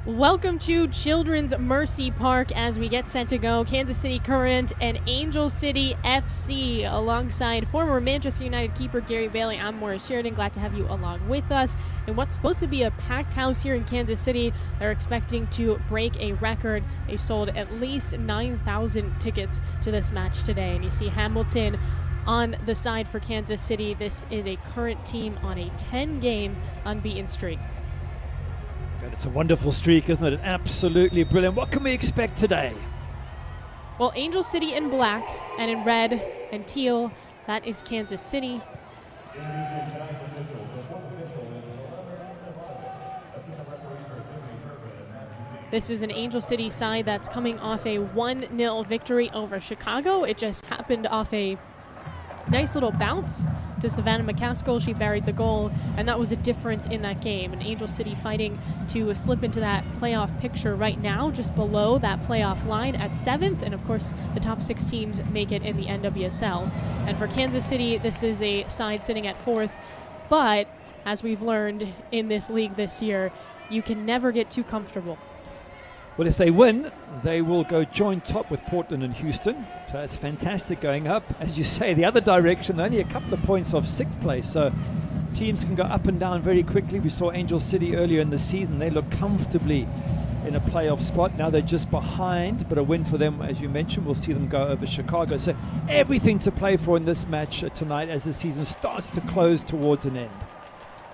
Welcome to Children's Mercy Park as we get set to go. Kansas City Current and Angel City FC alongside former Manchester United keeper Gary Bailey. I'm Maurice Sheridan. Glad to have you along with us. In what's supposed to be a packed house here in Kansas City, they're expecting to break a record. They've sold at least 9,000 tickets to this match today. And you see Hamilton on the side for Kansas City. This is a Current team on a 10-game unbeaten streak. It's a wonderful streak, isn't it? Absolutely brilliant. What can we expect today? Well, Angel City in black and in red and teal, that is Kansas City. This is an Angel City side that's coming off a 1-0 victory over Chicago. It just happened off a nice little bounce to Savannah McCaskill. She buried the goal, and that was a difference in that game. And Angel City fighting to slip into that playoff picture right now, just below that playoff line at 7th. And of course, the top 6 teams make it in the NWSL. And for Kansas City, this is a side sitting at 4th. But as we've learned in this league this year, you can never get too comfortable. Well, if they win, they will go joint top with Portland and Houston. So it's fantastic going up. As you say, the other direction, only a couple of points off 6th place. So teams can go up and down very quickly. We saw Angel City earlier in the season. They look comfortably in a playoff spot. Now they're just behind, but a win for them, as you mentioned, we'll see them go over Chicago. So everything to play for in this match tonight as the season starts to close towards an end.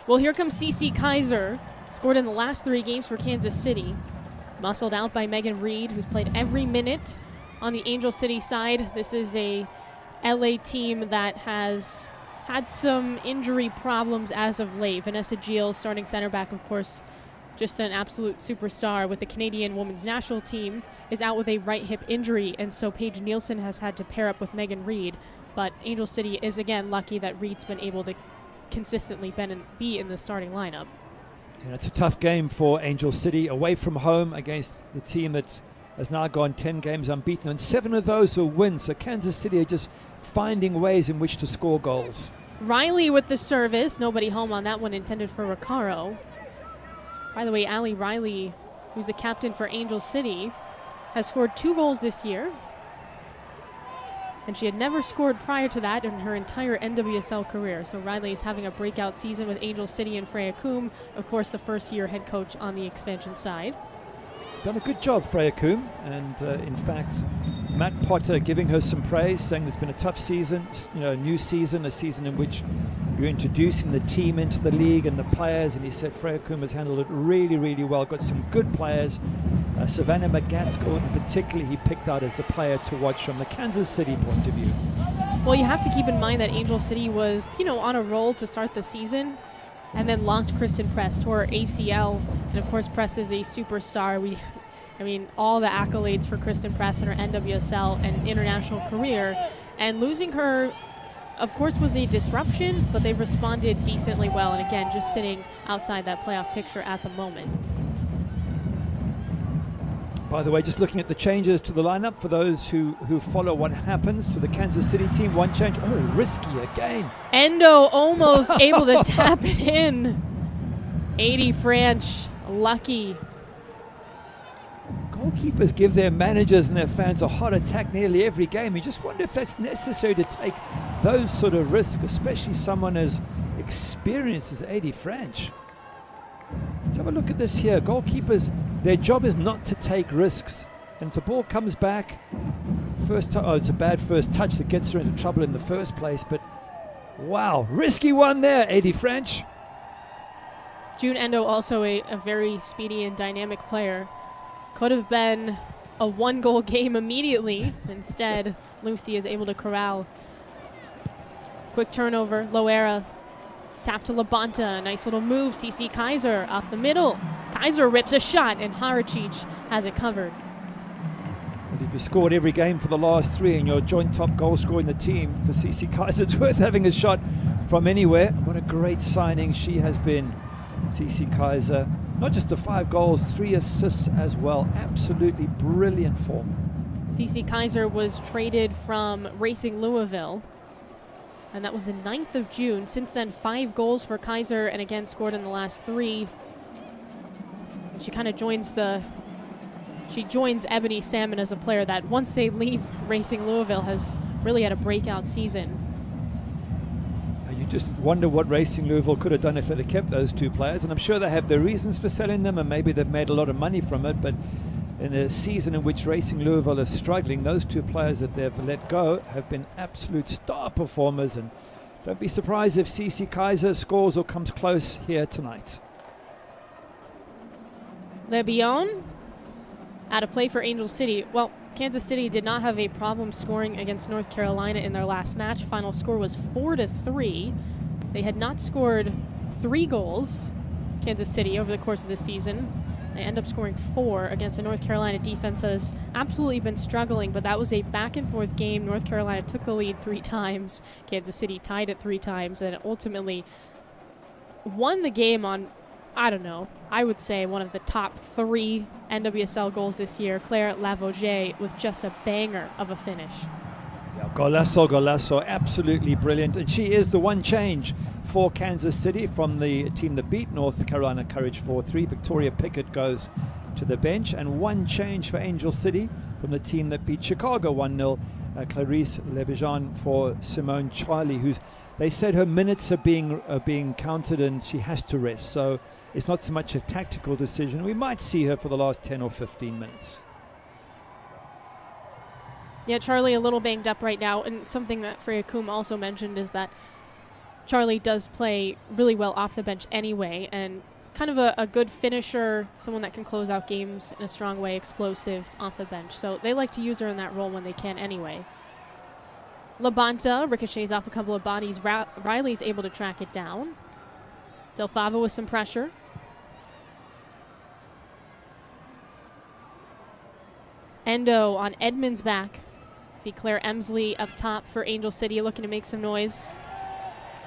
Well, here comes CC Kaiser, scored in the last 3 games for Kansas City. Muscled out by Megan Reed, who's played every minute on the Angel City side. This is a LA team that has had some injury problems as of late. Vanessa Gilles, starting center back, of course, just an absolute superstar with the Canadian women's national team, is out with a right hip injury, and so Paige Nielsen has had to pair up with Megan Reed. But Angel City is, again, lucky that Reed's been able to consistently be in the starting lineup. And it's a tough game for Angel City, away from home against the team that has now gone 10 games unbeaten, and 7 of those are wins. So Kansas City are just finding ways in which to score goals. Riley with the service. Nobody home on that one, intended for Recaro. By the way, Allie Riley, who's the captain for Angel City, has scored 2 goals this year. And she had never scored prior to that in her entire NWSL career. So Riley is having a breakout season with Angel City and Freya Coombe, of course, the first-year head coach on the expansion side. Done a good job, Freya Coombe, and in fact, Matt Potter giving her some praise, saying it's been a tough season, a new season, a season in which you're introducing the team into the league and the players, and he said Freya Coombe has handled it really, really well. Got some good players. Savannah McCaskill, in particular, he picked out as the player to watch from the Kansas City point of view. Well, you have to keep in mind that Angel City was, on a roll to start the season, and then lost Kristen Press, tore her ACL, and of course Press is a superstar. All the accolades for Kristen Press in her NWSL and international career, and losing her, of course, was a disruption, but they responded decently well, and again, just sitting outside that playoff picture at the moment. By the way, just looking at the changes to the lineup for those who follow what happens to the Kansas City team. One change. Oh, risky again. Endo almost able to tap it in. 80 French, lucky. Goalkeepers give their managers and their fans a heart attack nearly every game. You just wonder if that's necessary to take those sort of risks, especially someone as experienced as 80 French. Let's have a look at this here. Goalkeepers, their job is not to take risks. And if the ball comes back, it's a bad first touch that gets her into trouble in the first place. But wow, risky one there, 80 French. June Endo, also a very speedy and dynamic player. Could have been a 1-goal game immediately. Instead, Lucy is able to corral. Quick turnover, Loera. Tap to Labonta, nice little move. CC Kaiser up the middle. Kaiser rips a shot, and Haracic has it covered. But if you scored every game for the last 3 and you're joint top goal scorer in the team, for CC Kaiser, it's worth having a shot from anywhere. What a great signing she has been, CC Kaiser. Not just the 5 goals, 3 assists as well. Absolutely brilliant form. CC Kaiser was traded from Racing Louisville, and that was the 9th of June. Since then, 5 goals for Kaiser, and again scored in the last 3. And she kind of joins Ebony Salmon as a player that once they leave Racing Louisville has really had a breakout season. You just wonder what Racing Louisville could have done if they'd have kept those two players, and I'm sure they have their reasons for selling them, and maybe they've made a lot of money from it, but in a season in which Racing Louisville is struggling, those two players that they've let go have been absolute star performers, and don't be surprised if CC Kaiser scores or comes close here tonight. Lebion out of play for Angel City. Well, Kansas City did not have a problem scoring against North Carolina in their last match. Final score was 4-3. They had not scored 3 goals, Kansas City, over the course of the season. They end up scoring 4 against a North Carolina defense that has absolutely been struggling, but that was a back-and-forth game. North Carolina took the lead 3 times. Kansas City tied it 3 times, and ultimately won the game on, I don't know, I would say one of the top 3 NWSL goals this year. Claire Lavogé with just a banger of a finish. Yeah, golazo, absolutely brilliant. And she is the one change for Kansas City from the team that beat North Carolina Courage 4-3. Victoria Pickett goes to the bench. And one change for Angel City from the team that beat Chicago 1-0. Clarice Lebijan for Simone Charlie, who's, they said her minutes are being counted and she has to rest. So it's not so much a tactical decision. We might see her for the last 10 or 15 minutes. Yeah, Charlie a little banged up right now, and something that Freya Coombe also mentioned is that Charlie does play really well off the bench anyway, and kind of a good finisher, someone that can close out games in a strong way, explosive off the bench. So they like to use her in that role when they can anyway. Labanta ricochets off a couple of bodies. Riley's able to track it down. Del Fava with some pressure. Endo on Edmonds' back. See Claire Emsley up top for Angel City looking to make some noise.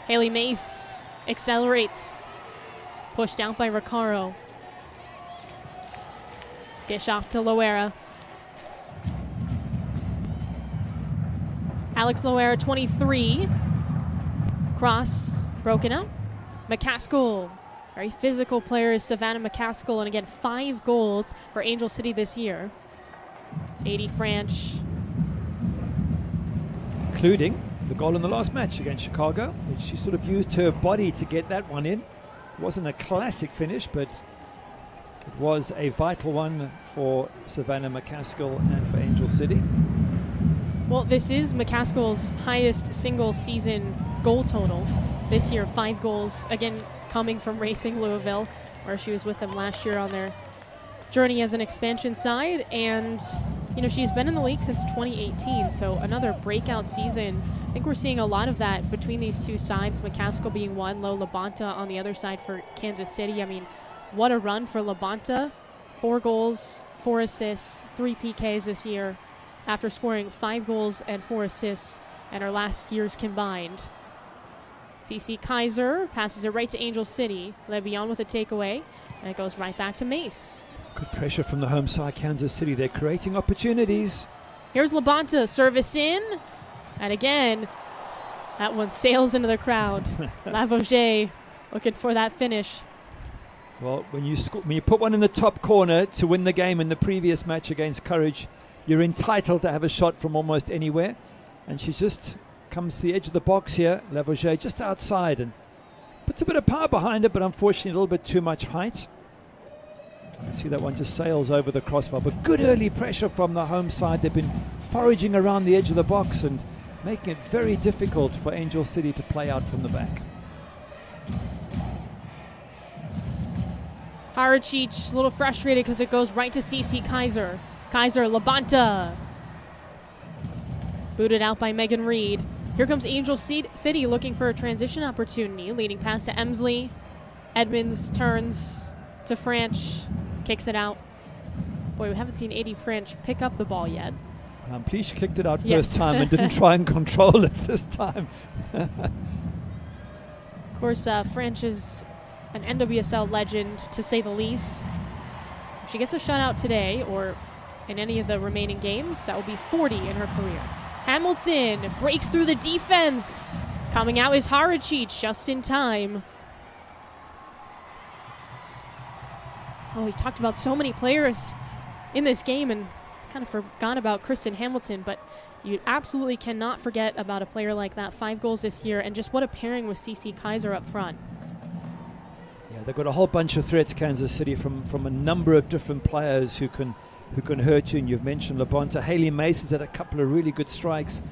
Haley Mace accelerates. Pushed out by Recaro. Dish off to Loera. Alex Loera, 23. Cross broken up. McCaskill, very physical player is Savannah McCaskill, and again 5 goals for Angel City this year. It's 80 French. Including the goal in the last match against Chicago, which she sort of used her body to get that one in. It wasn't a classic finish, but it was a vital one for Savannah McCaskill and for Angel City. Well, this is McCaskill's highest single season goal total this year, 5 goals, again coming from Racing Louisville, where she was with them last year on their journey as an expansion side. And you know, she's been in the league since 2018, so another breakout season. I think we're seeing a lot of that between these two sides, McCaskill being one, Lo Labanta on the other side for Kansas City. I mean, what a run for Labanta. 4 goals, 4 assists, 3 PKs this year after scoring 5 goals and 4 assists in her last years combined. CC Kaiser passes it right to Angel City. Lebion with a takeaway, and it goes right back to Mace. Good pressure from the home side, Kansas City. They're creating opportunities. Here's Labanta, service in. And again, that one sails into the crowd. Lavogé looking for that finish. Well, when you put one in the top corner to win the game in the previous match against Courage, you're entitled to have a shot from almost anywhere. And she just comes to the edge of the box here, Lavogé, just outside, and puts a bit of power behind it, but unfortunately a little bit too much height. You can see that one just sails over the crossbar, but good early pressure from the home side. They've been foraging around the edge of the box and making it very difficult for Angel City to play out from the back. Haracic a little frustrated because it goes right to CC Kaiser. Kaiser, Labanta. Booted out by Megan Reed. Here comes Angel City looking for a transition opportunity. Leading pass to Emsley. Edmonds turns to French. Kicks it out. Boy, we haven't seen 80 French pick up the ball yet. I'm pleased she kicked it out first time and didn't try and control it this time. Of course, French is an NWSL legend, to say the least. If she gets a shutout today or in any of the remaining games, that will be 40 in her career. Hamilton breaks through the defense. Coming out is Haracic just in time. Oh, we talked about so many players in this game and kind of forgot about Kristen Hamilton, but you absolutely cannot forget about a player like that. 5 goals this year, and just what a pairing with CC Kaiser up front. Yeah, they've got a whole bunch of threats, Kansas City, from a number of different players who can hurt you. And you've mentioned LaBonta. Haley Mason's had a couple of really good strikes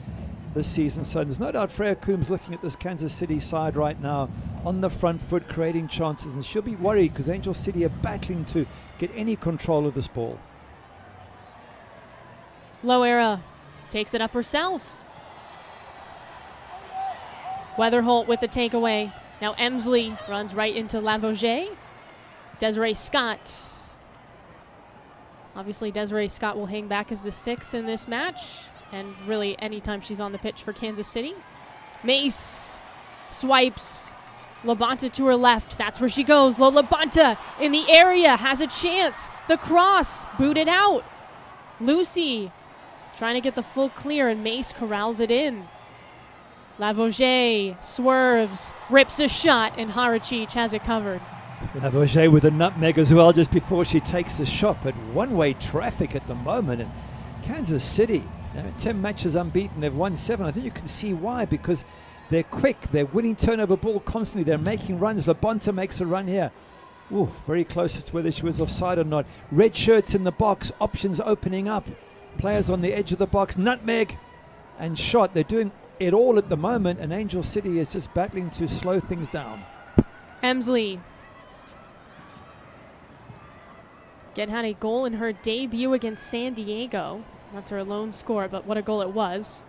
this season. So there's no doubt Freya Coombs looking at this Kansas City side right now on the front foot, creating chances. And she'll be worried because Angel City are battling to get any control of this ball. Loera takes it up herself. Weatherholt with the takeaway. Now Emsley runs right into Lavogé. Desiree Scott. Obviously Desiree Scott will hang back as the 6 in this match, and really anytime she's on the pitch for Kansas City. Mace swipes. LaBonta to her left. That's where she goes. LaBonta in the area has a chance. The cross booted out. Lucy trying to get the full clear, and Mace corrals it in. Lavogé swerves, rips a shot, and Haracic has it covered. Lavogé with a nutmeg as well just before she takes the shot, but one-way traffic at the moment. And Kansas City, 10 matches unbeaten, they've won 7. I think you can see why, because they're quick, they're winning turnover ball constantly, they're making runs. LaBonta makes a run here. Oof, very close to whether she was offside or not. Red shirts in the box, options opening up. Players on the edge of the box, nutmeg and shot. They're doing it all at the moment, and Angel City is just battling to slow things down. Emsley had a goal in her debut against San Diego. That's her lone score, but what a goal it was.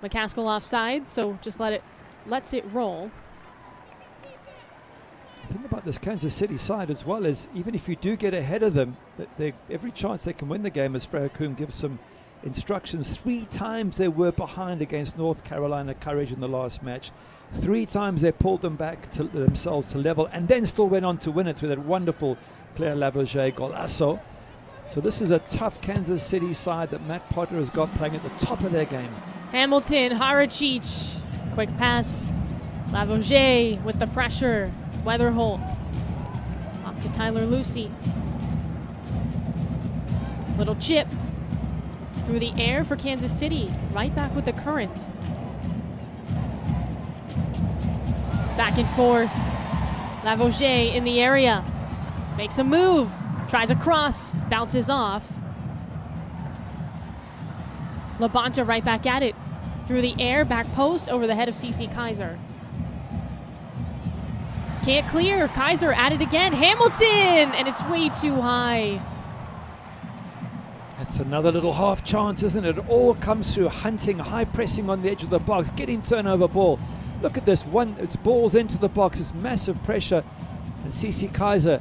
McCaskill offside, so just lets it roll. The thing about this Kansas City side as well is, even if you do get ahead of them, every chance they can win the game, as Freya Coombe gives some instructions. 3 times they were behind against North Carolina Courage in the last match. 3 times they pulled them back to themselves to level, and then still went on to win it through that wonderful Claire Lavogé golazo. So this is a tough Kansas City side that Matt Potter has got playing at the top of their game. Hamilton, Haracic, quick pass. Lavogé with the pressure. Weatherholt off to Tyler Lucy. Little chip through the air for Kansas City. Right back with the current. Back and forth. Lavogé in the area. Makes a move. Tries a cross. Bounces off. LaBonta right back at it. Through the air, back post, over the head of CC Kaiser. Can't clear. Kaiser at it again. Hamilton! And it's way too high. That's another little half chance, isn't it? It all comes through hunting, high pressing on the edge of the box, getting turnover ball. Look at this one. It's balls into the box. It's massive pressure. And CC Kaiser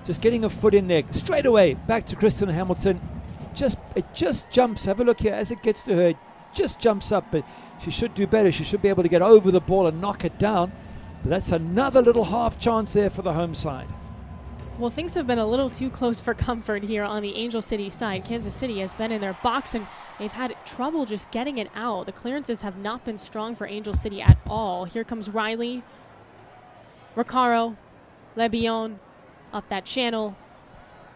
just getting a foot in there. Straight away, back to Kristen Hamilton. It just jumps. Have a look here as it gets to her. Just jumps up, but she should do better. She should be able to get over the ball and knock it down. But that's another little half chance there for the home side. Well, things have been a little too close for comfort here on the Angel City side. Kansas City has been in their box, and they've had trouble just getting it out. The clearances have not been strong for Angel City at all. Here comes Riley. Recaro. Lebion up that channel.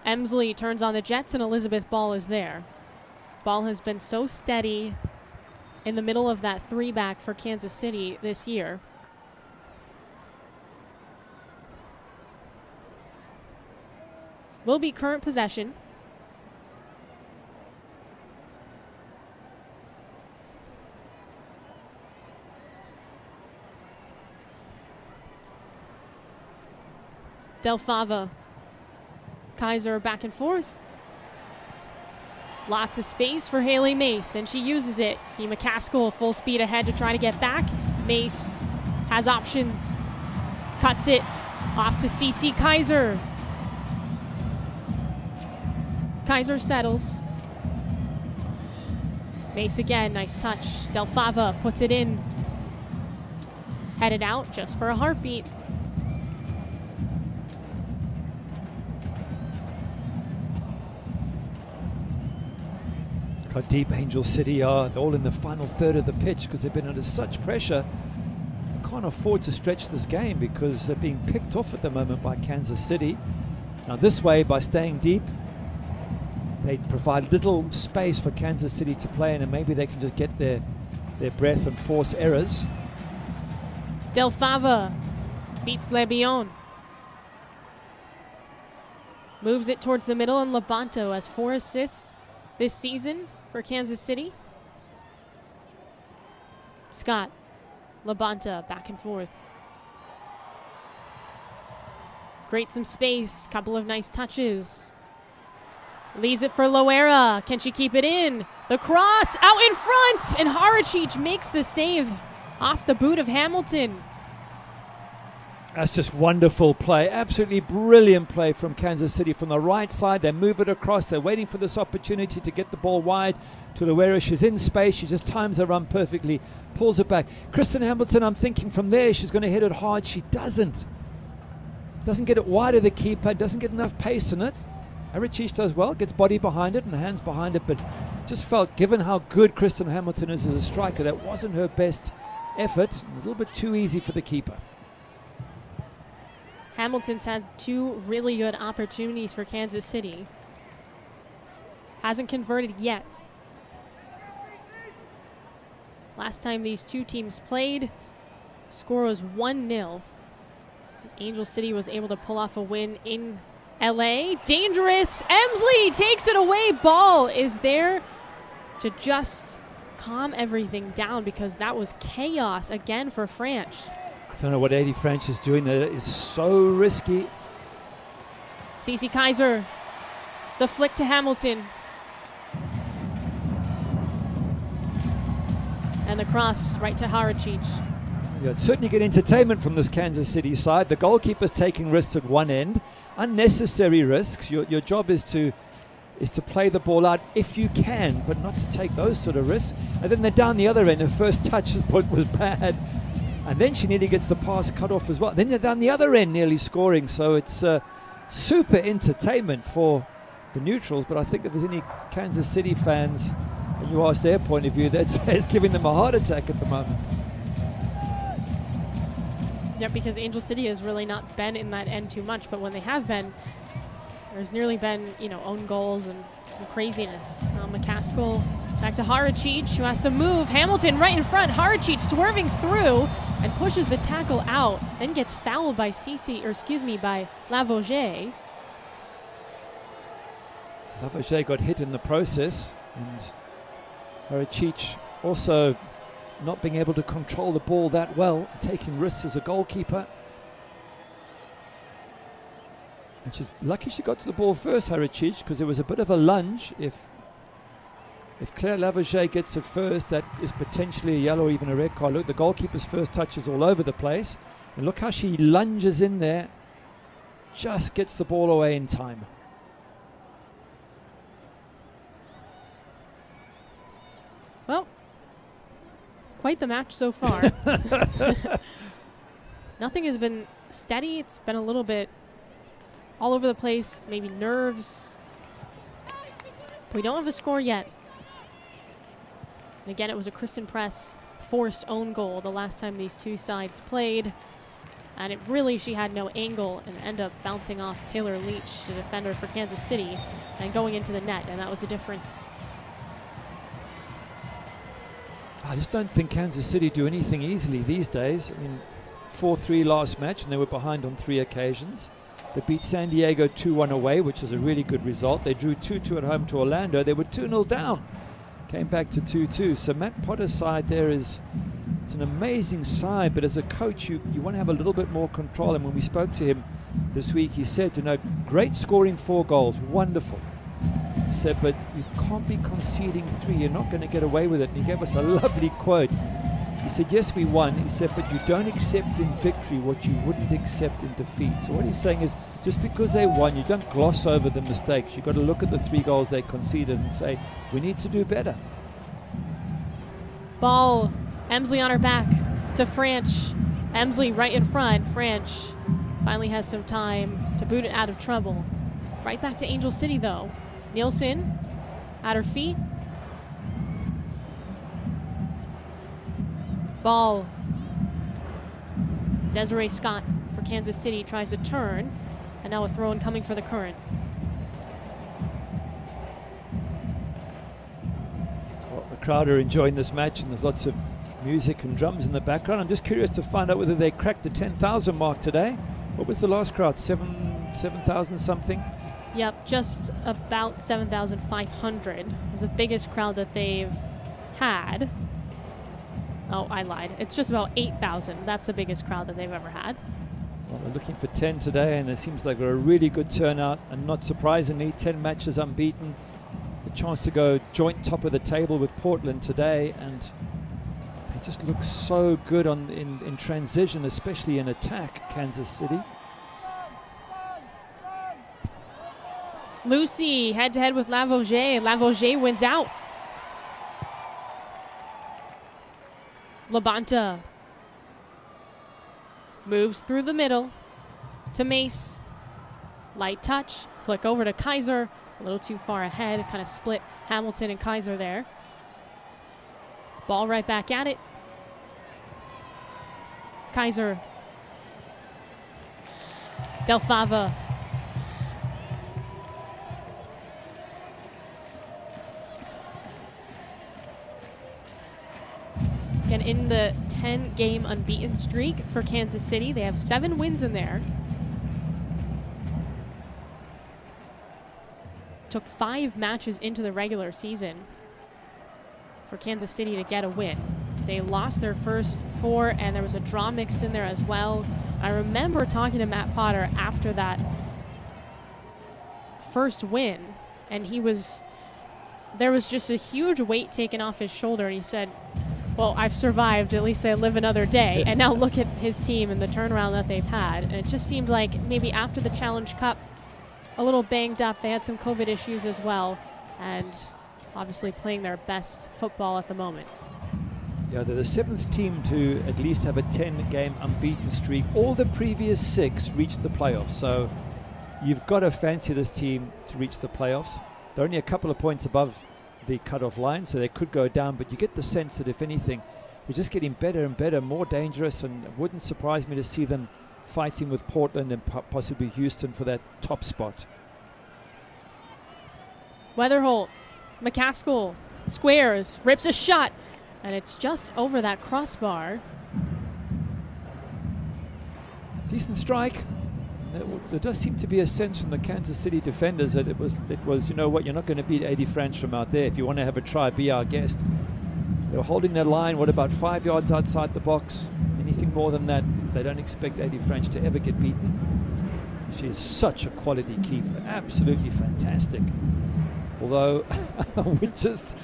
Emsley turns on the Jets, and Elizabeth Ball is there. Ball has been so steady in the middle of that 3-back for Kansas City this year. Will be current possession. Del Fava. Kaiser back and forth. Lots of space for Haley Mace, and she uses it. See McCaskill full speed ahead to try to get back. Mace has options. Cuts it off to CC Kaiser. Kaiser settles. Mace again, nice touch. Del Fava puts it in. Headed out just for a heartbeat. How deep Angel City are. They're all in the final third of the pitch because they've been under such pressure. They can't afford to stretch this game because they're being picked off at the moment by Kansas City. Now this way, by staying deep, they provide little space for Kansas City to play in, and maybe they can just get their breath and force errors. Del Fava beats Le Bion. Moves it towards the middle, and Labanto has 4 assists this season for Kansas City. Scott, Labonta, back and forth. Creates some space, couple of nice touches. Leaves it for Loera. Can she keep it in? The cross out in front, and Haracic makes the save off the boot of Hamilton. That's just wonderful play. Absolutely brilliant play from Kansas City from the right side. They move it across. They're waiting for this opportunity to get the ball wide to Loera. She's in space. She just times her run perfectly, pulls it back. Kristen Hamilton, I'm thinking from there she's going to hit it hard. She doesn't. Doesn't get it wide of the keeper. Doesn't get enough pace in it. Haracic does well. Gets body behind it and hands behind it. But just felt, given how good Kristen Hamilton is as a striker, that wasn't her best effort. A little bit too easy for the keeper. Hamilton's had 2 really good opportunities for Kansas City. Hasn't converted yet. Last time these 2 teams played, score was 1-0. Angel City was able to pull off a win in LA. Dangerous. Emsley takes it away. Ball is there to just calm everything down, because that was chaos again for French. I don't know what Eddie French is doing there. It is so risky. Cece Kaiser, the flick to Hamilton. And the cross right to Haracic. You'll certainly get entertainment from this Kansas City side. The goalkeeper's taking risks at one end, unnecessary risks. Your job is to play the ball out if you can, but not to take those sort of risks. And then they're down the other end. Her first touch was bad. And then she nearly gets the pass cut off as well. Then they're down the other end nearly scoring. So it's super entertainment for the neutrals. But I think if there's any Kansas City fans, and you ask their point of view, they'd say it's giving them a heart attack at the moment. Yeah, because Angel City has really not been in that end too much. But when they have been, there's nearly been, own goals and some craziness. Now McCaskill back to Haracic, who has to move. Hamilton right in front. Haracic swerving through and pushes the tackle out, then gets fouled by by Lavauger. Lavauger got hit in the process, and Haracic also not being able to control the ball that well, taking risks as a goalkeeper. And she's lucky she got to the ball first, Haracic, because there was a bit of a lunge. If Claire Lavauger gets it first, that is potentially a yellow or even a red card. Look, the goalkeeper's first touch is all over the place. And look how she lunges in there. Just gets the ball away in time. Well, quite the match so far. Nothing has been steady. It's been a little bit all over the place, maybe nerves. We don't have a score yet. And again, it was a Kristen Press forced own goal the last time these 2 sides played. And she had no angle and ended up bouncing off Taylor Leach, the defender for Kansas City, and going into the net, and that was the difference. I just don't think Kansas City do anything easily these days. I mean, 4-3 last match, and they were behind on 3 occasions. They beat San Diego 2-1 away, which is a really good result. They drew 2-2 at home to Orlando. They were 2-0 down. Came back to 2-2. So Matt Potter's side there it's an amazing side, but as a coach, you want to have a little bit more control. And when we spoke to him this week, he said, great scoring 4 goals, wonderful. He said, but you can't be conceding 3. You're not going to get away with it. And he gave us a lovely quote. He said, yes, we won. He said, but you don't accept in victory what you wouldn't accept in defeat. So what he's saying is, just because they won, you don't gloss over the mistakes. You've got to look at the 3 goals they conceded and say, we need to do better. Ball, Emsley on her back to French. Emsley right in front. French finally has some time to boot it out of trouble. Right back to Angel City, though. Nielsen at her feet. Ball. Desiree Scott for Kansas City tries to turn. And now a throw-in coming for the Current. Well, the crowd are enjoying this match, and there's lots of music and drums in the background. I'm just curious to find out whether they cracked the 10,000 mark today. What was the last crowd? 7,000 something? Yep, just about 7,500. It was the biggest crowd that they've had. Oh, I lied. It's just about 8,000. That's the biggest crowd that they've ever had. Well, they're looking for 10 today, and it seems like a really good turnout. And not surprisingly, 10 matches unbeaten. The chance to go joint top of the table with Portland today, and they just look so good in transition, especially in attack, Kansas City. Lucy head-to-head with Lavogé. Lavogé wins out. Labonta moves through the middle to Mace. Light touch, flick over to Kaiser. A little too far ahead, kind of split Hamilton and Kaiser there. Ball right back at it. Kaiser. Del Fava. Again, in the 10-game unbeaten streak for Kansas City, they have 7 wins in there. Took 5 matches into the regular season for Kansas City to get a win. They lost their first 4, and there was a draw mixed in there as well. I remember talking to Matt Potter after that first win, and there was just a huge weight taken off his shoulder, and he said, well, I've survived, at least I live another day. And now look at his team and the turnaround that they've had. And it just seemed like maybe after the Challenge Cup, a little banged up. They had some COVID issues as well, and obviously playing their best football at the moment. Yeah, they're the 7th team to at least have a 10-game unbeaten streak. All the previous 6 reached the playoffs, so you've got to fancy this team to reach the playoffs. They're only a couple of points above the cutoff line, so they could go down, but you get the sense that if anything, we're just getting better and better, more dangerous, and it wouldn't surprise me to see them fighting with Portland and possibly Houston for that top spot. Weatherholt, McCaskill, squares, rips a shot, and it's just over that crossbar. Decent strike. There does seem to be a sense from the Kansas City defenders that it was, you know what, you're not going to beat Eddie French from out there. If you want to have a try, be our guest. They were holding their line, what, about 5 yards outside the box. Anything more than that, they don't expect Eddie French to ever get beaten. She is such a quality keeper, absolutely fantastic. Although I would just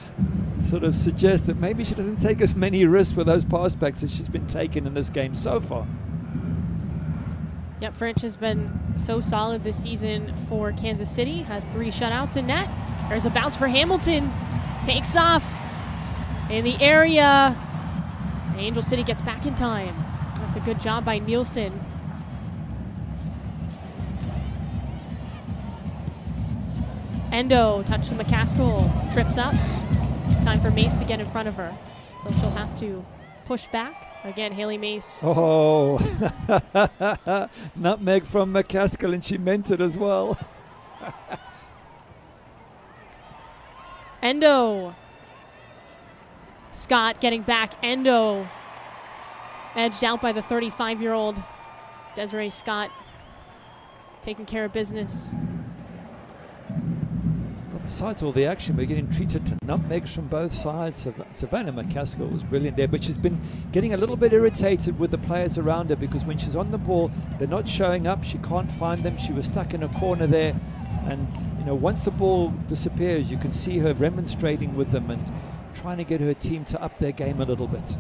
sort of suggest that maybe she doesn't take as many risks with those pass backs as she's been taking in this game so far. Yep, French has been so solid this season for Kansas City. Has 3 shutouts in net. There's a bounce for Hamilton. Takes off in the area. Angel City gets back in time. That's a good job by Nielsen. Endo, touch to McCaskill. Trips up. Time for Mace to get in front of her. So she'll have to push back. Again, Haley Mace. Oh, nutmeg from McCaskill, and she meant it as well. Endo. Scott getting back. Endo edged out by the 35-year-old Desiree Scott, taking care of business. Besides all the action, we're getting treated to nutmegs from both sides. Savannah McCaskill was brilliant there, but she's been getting a little bit irritated with the players around her because when she's on the ball, they're not showing up. She can't find them. She was stuck in a corner there. And, you know, once the ball disappears, you can see her remonstrating with them and trying to get her team to up their game a little bit.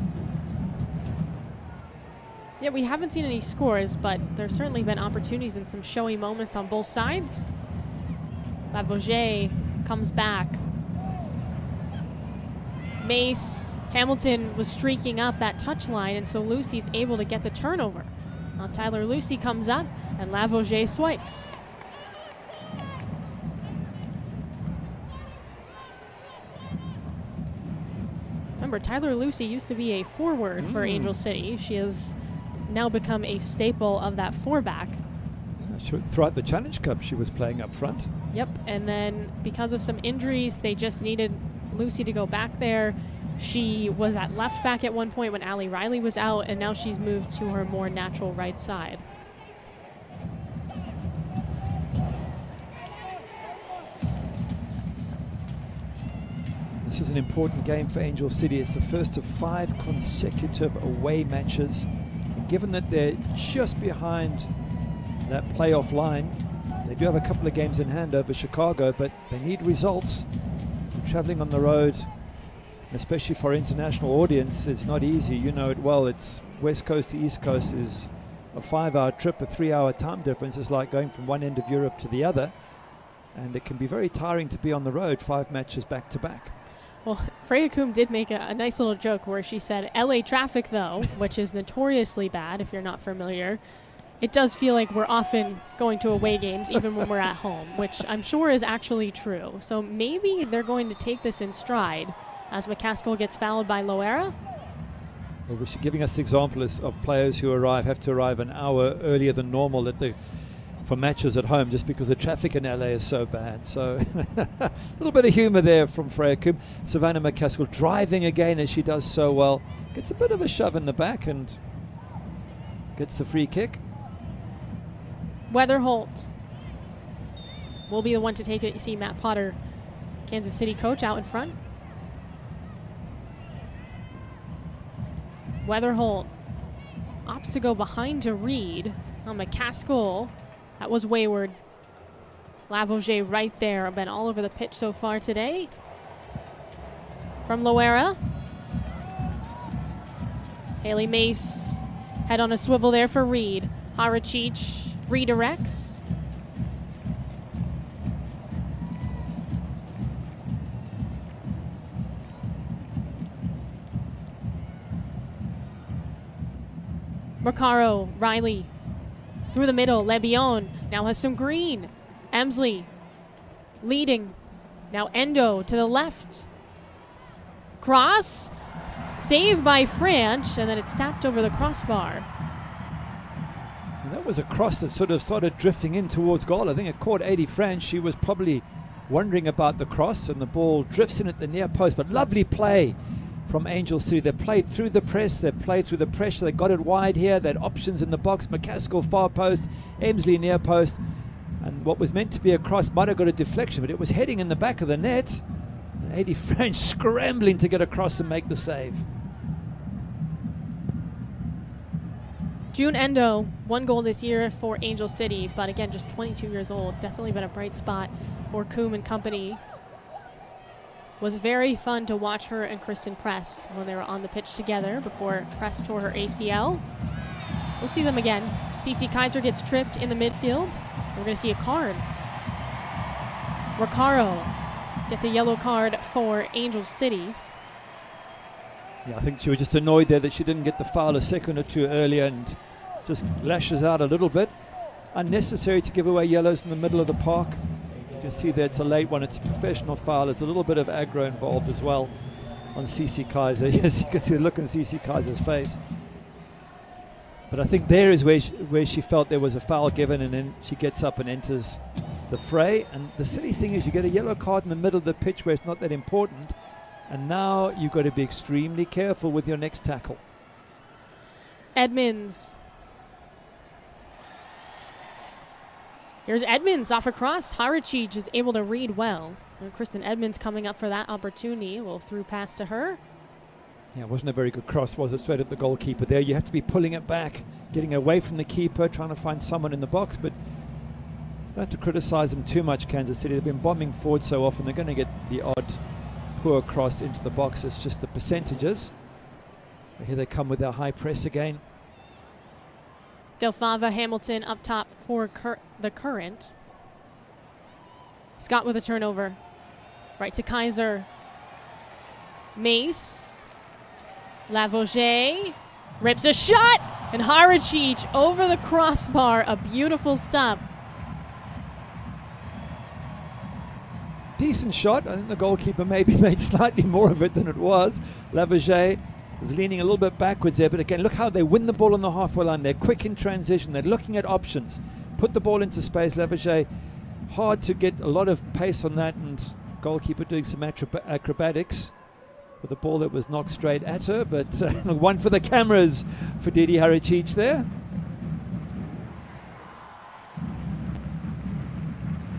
Yeah, we haven't seen any scores, but there's certainly been opportunities and some showy moments on both sides. Lavogé comes back. Mace, Hamilton was streaking up that touch line, and so Lucy's able to get the turnover. Now Tyler Lucy comes up, and Lavogé swipes. Remember, Tyler Lucy used to be a forward for Angel City. She has now become a staple of that 4-back. Throughout the Challenge Cup, she was playing up front. Yep, and then because of some injuries, they just needed Lucy to go back there. She was at left back at one point when Allie Riley was out, and now she's moved to her more natural right side. This is an important game for Angel City. It's the first of 5 consecutive away matches. And given that they're just behind that playoff line, they do have a couple of games in hand over Chicago, but they need results. Traveling on the road, especially for international audience, it's not easy. You know it well. It's West Coast to East Coast is a 5-hour trip, a 3-hour time difference. It's like going from one end of Europe to the other. And it can be very tiring to be on the road 5 matches back to back. Well, Freya Coombe did make a nice little joke where she said, LA traffic, though, which is notoriously bad if you're not familiar, it does feel like we're often going to away games even when we're at home, which I'm sure is actually true. So maybe they're going to take this in stride as McCaskill gets fouled by Loera. Well, we're giving us examples of players who have to arrive an hour earlier than normal for matches at home just because the traffic in LA is so bad. So a little bit of humor there from Freya Coombe. Savannah McCaskill driving again as she does so well. Gets a bit of a shove in the back and gets the free kick. Weatherholt will be the one to take it. You see Matt Potter, Kansas City coach, out in front. Weatherholt opts to go behind to Reed. On McCaskill, that was wayward. Lavogé right there, been all over the pitch so far today. From Loera. Haley Mace, head on a swivel there for Reed. Harachich redirects. Recaro, Riley, through the middle. Lebion now has some green. Emsley leading. Now Endo to the left. Cross, saved by Franch, and then it's tapped over the crossbar. And that was a cross that sort of started drifting in towards goal. I think it caught Eddie Franch. She was probably wondering about the cross, and the ball drifts in at the near post. But lovely play from Angel City. They played through the press, they played through the pressure, they got it wide here, they had options in the box. McCaskill far post, Emsley near post, and what was meant to be a cross might have got a deflection, but it was heading in the back of the net. And Eddie Franch scrambling to get across and make the save. June Endo, 1 goal this year for Angel City, but again, just 22 years old. Definitely been a bright spot for Coombe and company. Was very fun to watch her and Kristen Press when they were on the pitch together before Press tore her ACL. We'll see them again. CC Kaiser gets tripped in the midfield. We're going to see a card. Recaro gets a yellow card for Angel City. Yeah, I think she was just annoyed there that she didn't get the foul a second or two earlier and just lashes out a little bit. Unnecessary to give away yellows in the middle of the park. You can see that it's a late one. It's a professional foul. There's a little bit of aggro involved as well on CC Kaiser. Yes, you can see the look on CC Kaiser's face. But I think there is where she felt there was a foul given, and then she gets up and enters the fray. And the silly thing is you get a yellow card in the middle of the pitch where it's not that important, and now you've got to be extremely careful with your next tackle. Edmonds. Here's Edmonds off a cross. Harachich is able to read well. And Kristen Edmonds coming up for that opportunity. A little through pass to her. Yeah, it wasn't a very good cross, was it? Straight at the goalkeeper there. You have to be pulling it back, getting away from the keeper, trying to find someone in the box, but don't have to criticize them too much, Kansas City. They've been bombing forward so often. They're going to get the odd poor cross into the box. It's just the percentages. But here they come with their high press again. Delfava Hamilton up top for the Current. Scott with a turnover. Right to Kaiser. Mace. Lavogé rips a shot, and Harachich over the crossbar. A beautiful stop. Decent shot. I think the goalkeeper maybe made slightly more of it than it was. Lavogé was leaning a little bit backwards there, but again, look how they win the ball on the halfway line. They're quick in transition. They're looking at options. put the ball into space. Lavage, hard to get a lot of pace on that, and goalkeeper doing some acrobatics with a ball that was knocked straight at her, but one for the cameras for Didi Haricic there.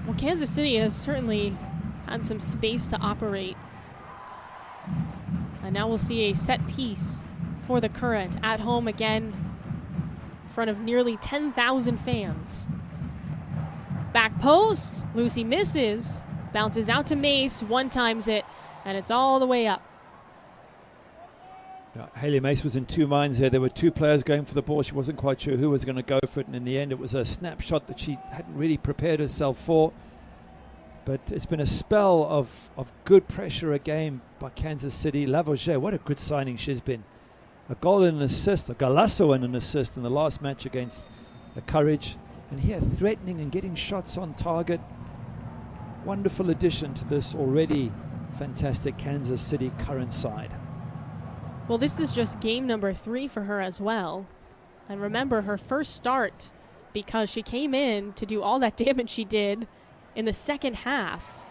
Well, Kansas City has certainly had some space to operate. And now we'll see a set piece for the Current at home again in front of nearly 10,000 fans. Back post, Lucy misses, bounces out to Mace, one-times it, and it's all the way up. Hayley Mace was in two minds here. There were two players going for the ball. She wasn't quite sure who was going to go for it, and in the end it was a snapshot that she hadn't really prepared herself for. But it's been a spell of good pressure again by Kansas City. Lavage, what a good signing she's been. A goal and an assist, a golazo and an assist in the last match against Courage. And here threatening and getting shots on target. Wonderful addition to this already fantastic Kansas City Current side. Well, this is just game number 3 for her as well. And remember, her first start, because she came in to do all that damage she did in the second half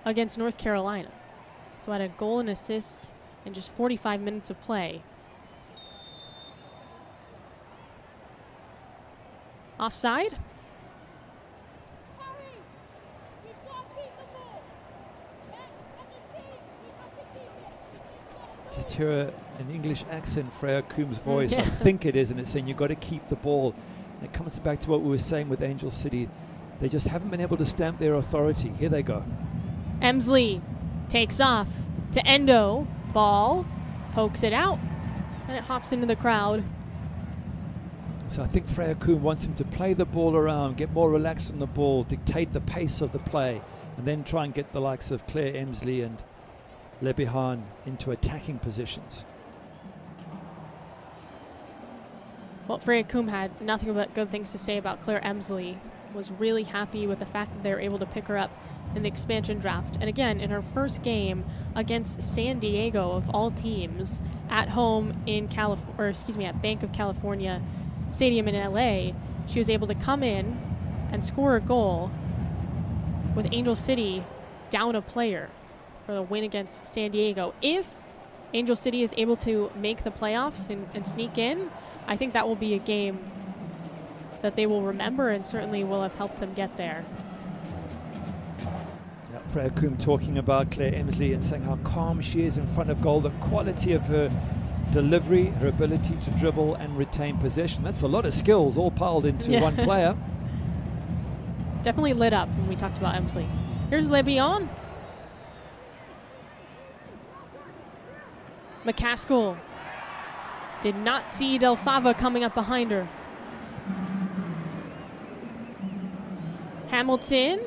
against North Carolina. So had a goal and assist in just 45 minutes of play. Offside? Just hear an English accent, Freya Coombs' voice. I think it is, and it's saying you've got to keep the ball. And it comes back to what we were saying with Angel City. They just haven't been able to stamp their authority. Here they go. Emsley takes off to Endo. Ball, pokes it out, and it hops into the crowd. So I think Freya Coombs wants him to play the ball around, get more relaxed on the ball, dictate the pace of the play, and then try and get the likes of Claire Emsley and Lebihan into attacking positions. Well, Freya Coombs had nothing but good things to say about Claire Emsley. Was really happy with the fact that they were able to pick her up in the expansion draft. And again, in her first game against San Diego of all teams, at home in at Bank of California Stadium in LA, she was able to come in and score a goal with Angel City down a player for the win against San Diego. If Angel City is able to make the playoffs and sneak in, I think that will be a game that they will remember and certainly will have helped them get there. Yeah, Freya Coombs talking about Claire Emsley and saying how calm she is in front of goal, the quality of her delivery, her ability to dribble and retain possession. That's a lot of skills all piled into one player. Definitely lit up when we talked about Emsley. Here's Lebion. McCaskill did not see Del Fava coming up behind her. Hamilton.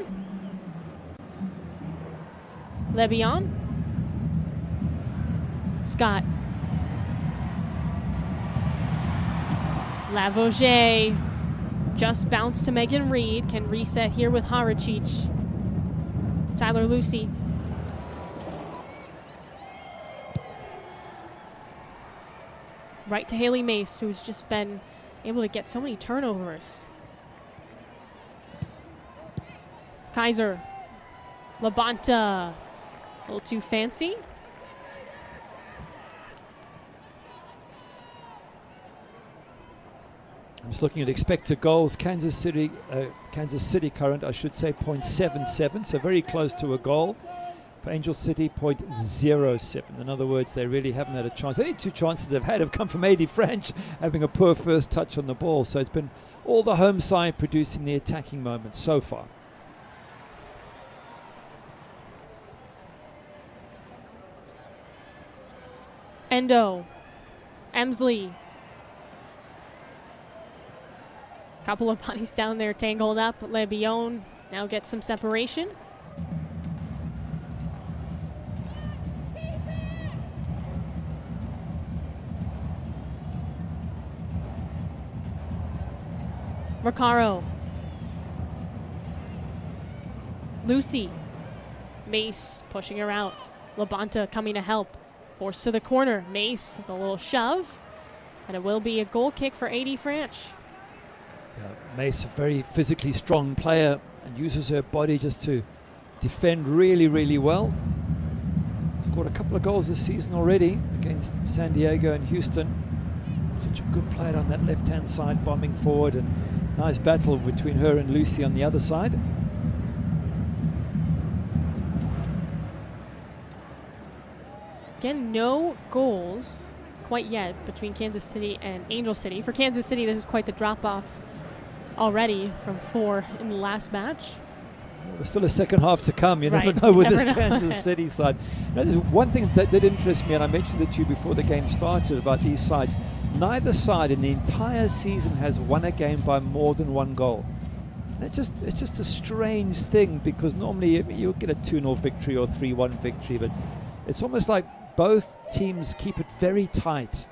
Lebion. Scott. Lavage. Just bounced to Megan Reed. Can reset here with Haricic. Tyler Lucy. Right to Hayley Mace, who's just been able to get so many turnovers. Kaiser. Labonta. A little too fancy. I'm just looking at expected goals. Kansas City Current, I should say, 0.77, so very close to a goal. For Angel City, 0.07. In other words, they really haven't had a chance. The only two chances they've had have come from Adi French having a poor first touch on the ball. So it's been all the home side producing the attacking moments so far. Endo. Emsley. Couple of bodies down there tangled up. Lebion now gets some separation. Recaro. Lucy. Mace pushing her out. Labonta coming to help. Forced to the corner. Mace with a little shove. And it will be a goal kick for Adi French. Mace, a very physically strong player, and uses her body just to defend really, really well. Scored a couple of goals this season already against San Diego and Houston. Such a good player on that left-hand side, bombing forward, and nice battle between her and Lucy on the other side. Again, no goals quite yet between Kansas City and Angel City. For Kansas City, this is quite the drop-off already from 4 in the last match. Well, there's still a second half to come. You Right. never know with Never this know. Kansas City side. Now, there's one thing that did interest me, and I mentioned it to you before the game started about these sides. Neither side in the entire season has won a game by more than 1 goal. And it's just a strange thing, because normally you'll get a 2-0 victory or 3-1 victory, but it's almost like both teams keep it very tight.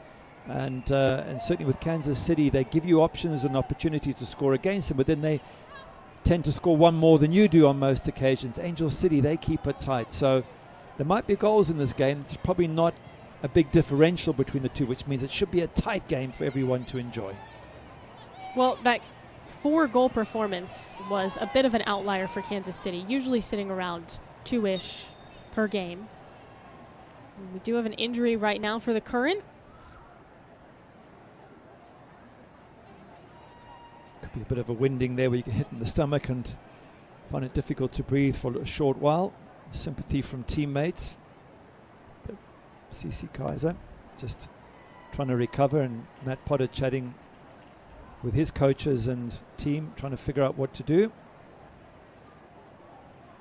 And certainly with Kansas City, they give you options and opportunities to score against them, but then they tend to score one more than you do on most occasions. Angel City, they keep it tight. So there might be goals in this game. It's probably not a big differential between the two, which means it should be a tight game for everyone to enjoy. Well, that 4-goal performance was a bit of an outlier for Kansas City, usually sitting around 2-ish per game. And we do have an injury right now for the Current. Could be a bit of a winding there where you get hit in the stomach and find it difficult to breathe for a short while. Sympathy from teammates. But CC Kaiser just trying to recover, and Matt Potter chatting with his coaches and team, trying to figure out what to do.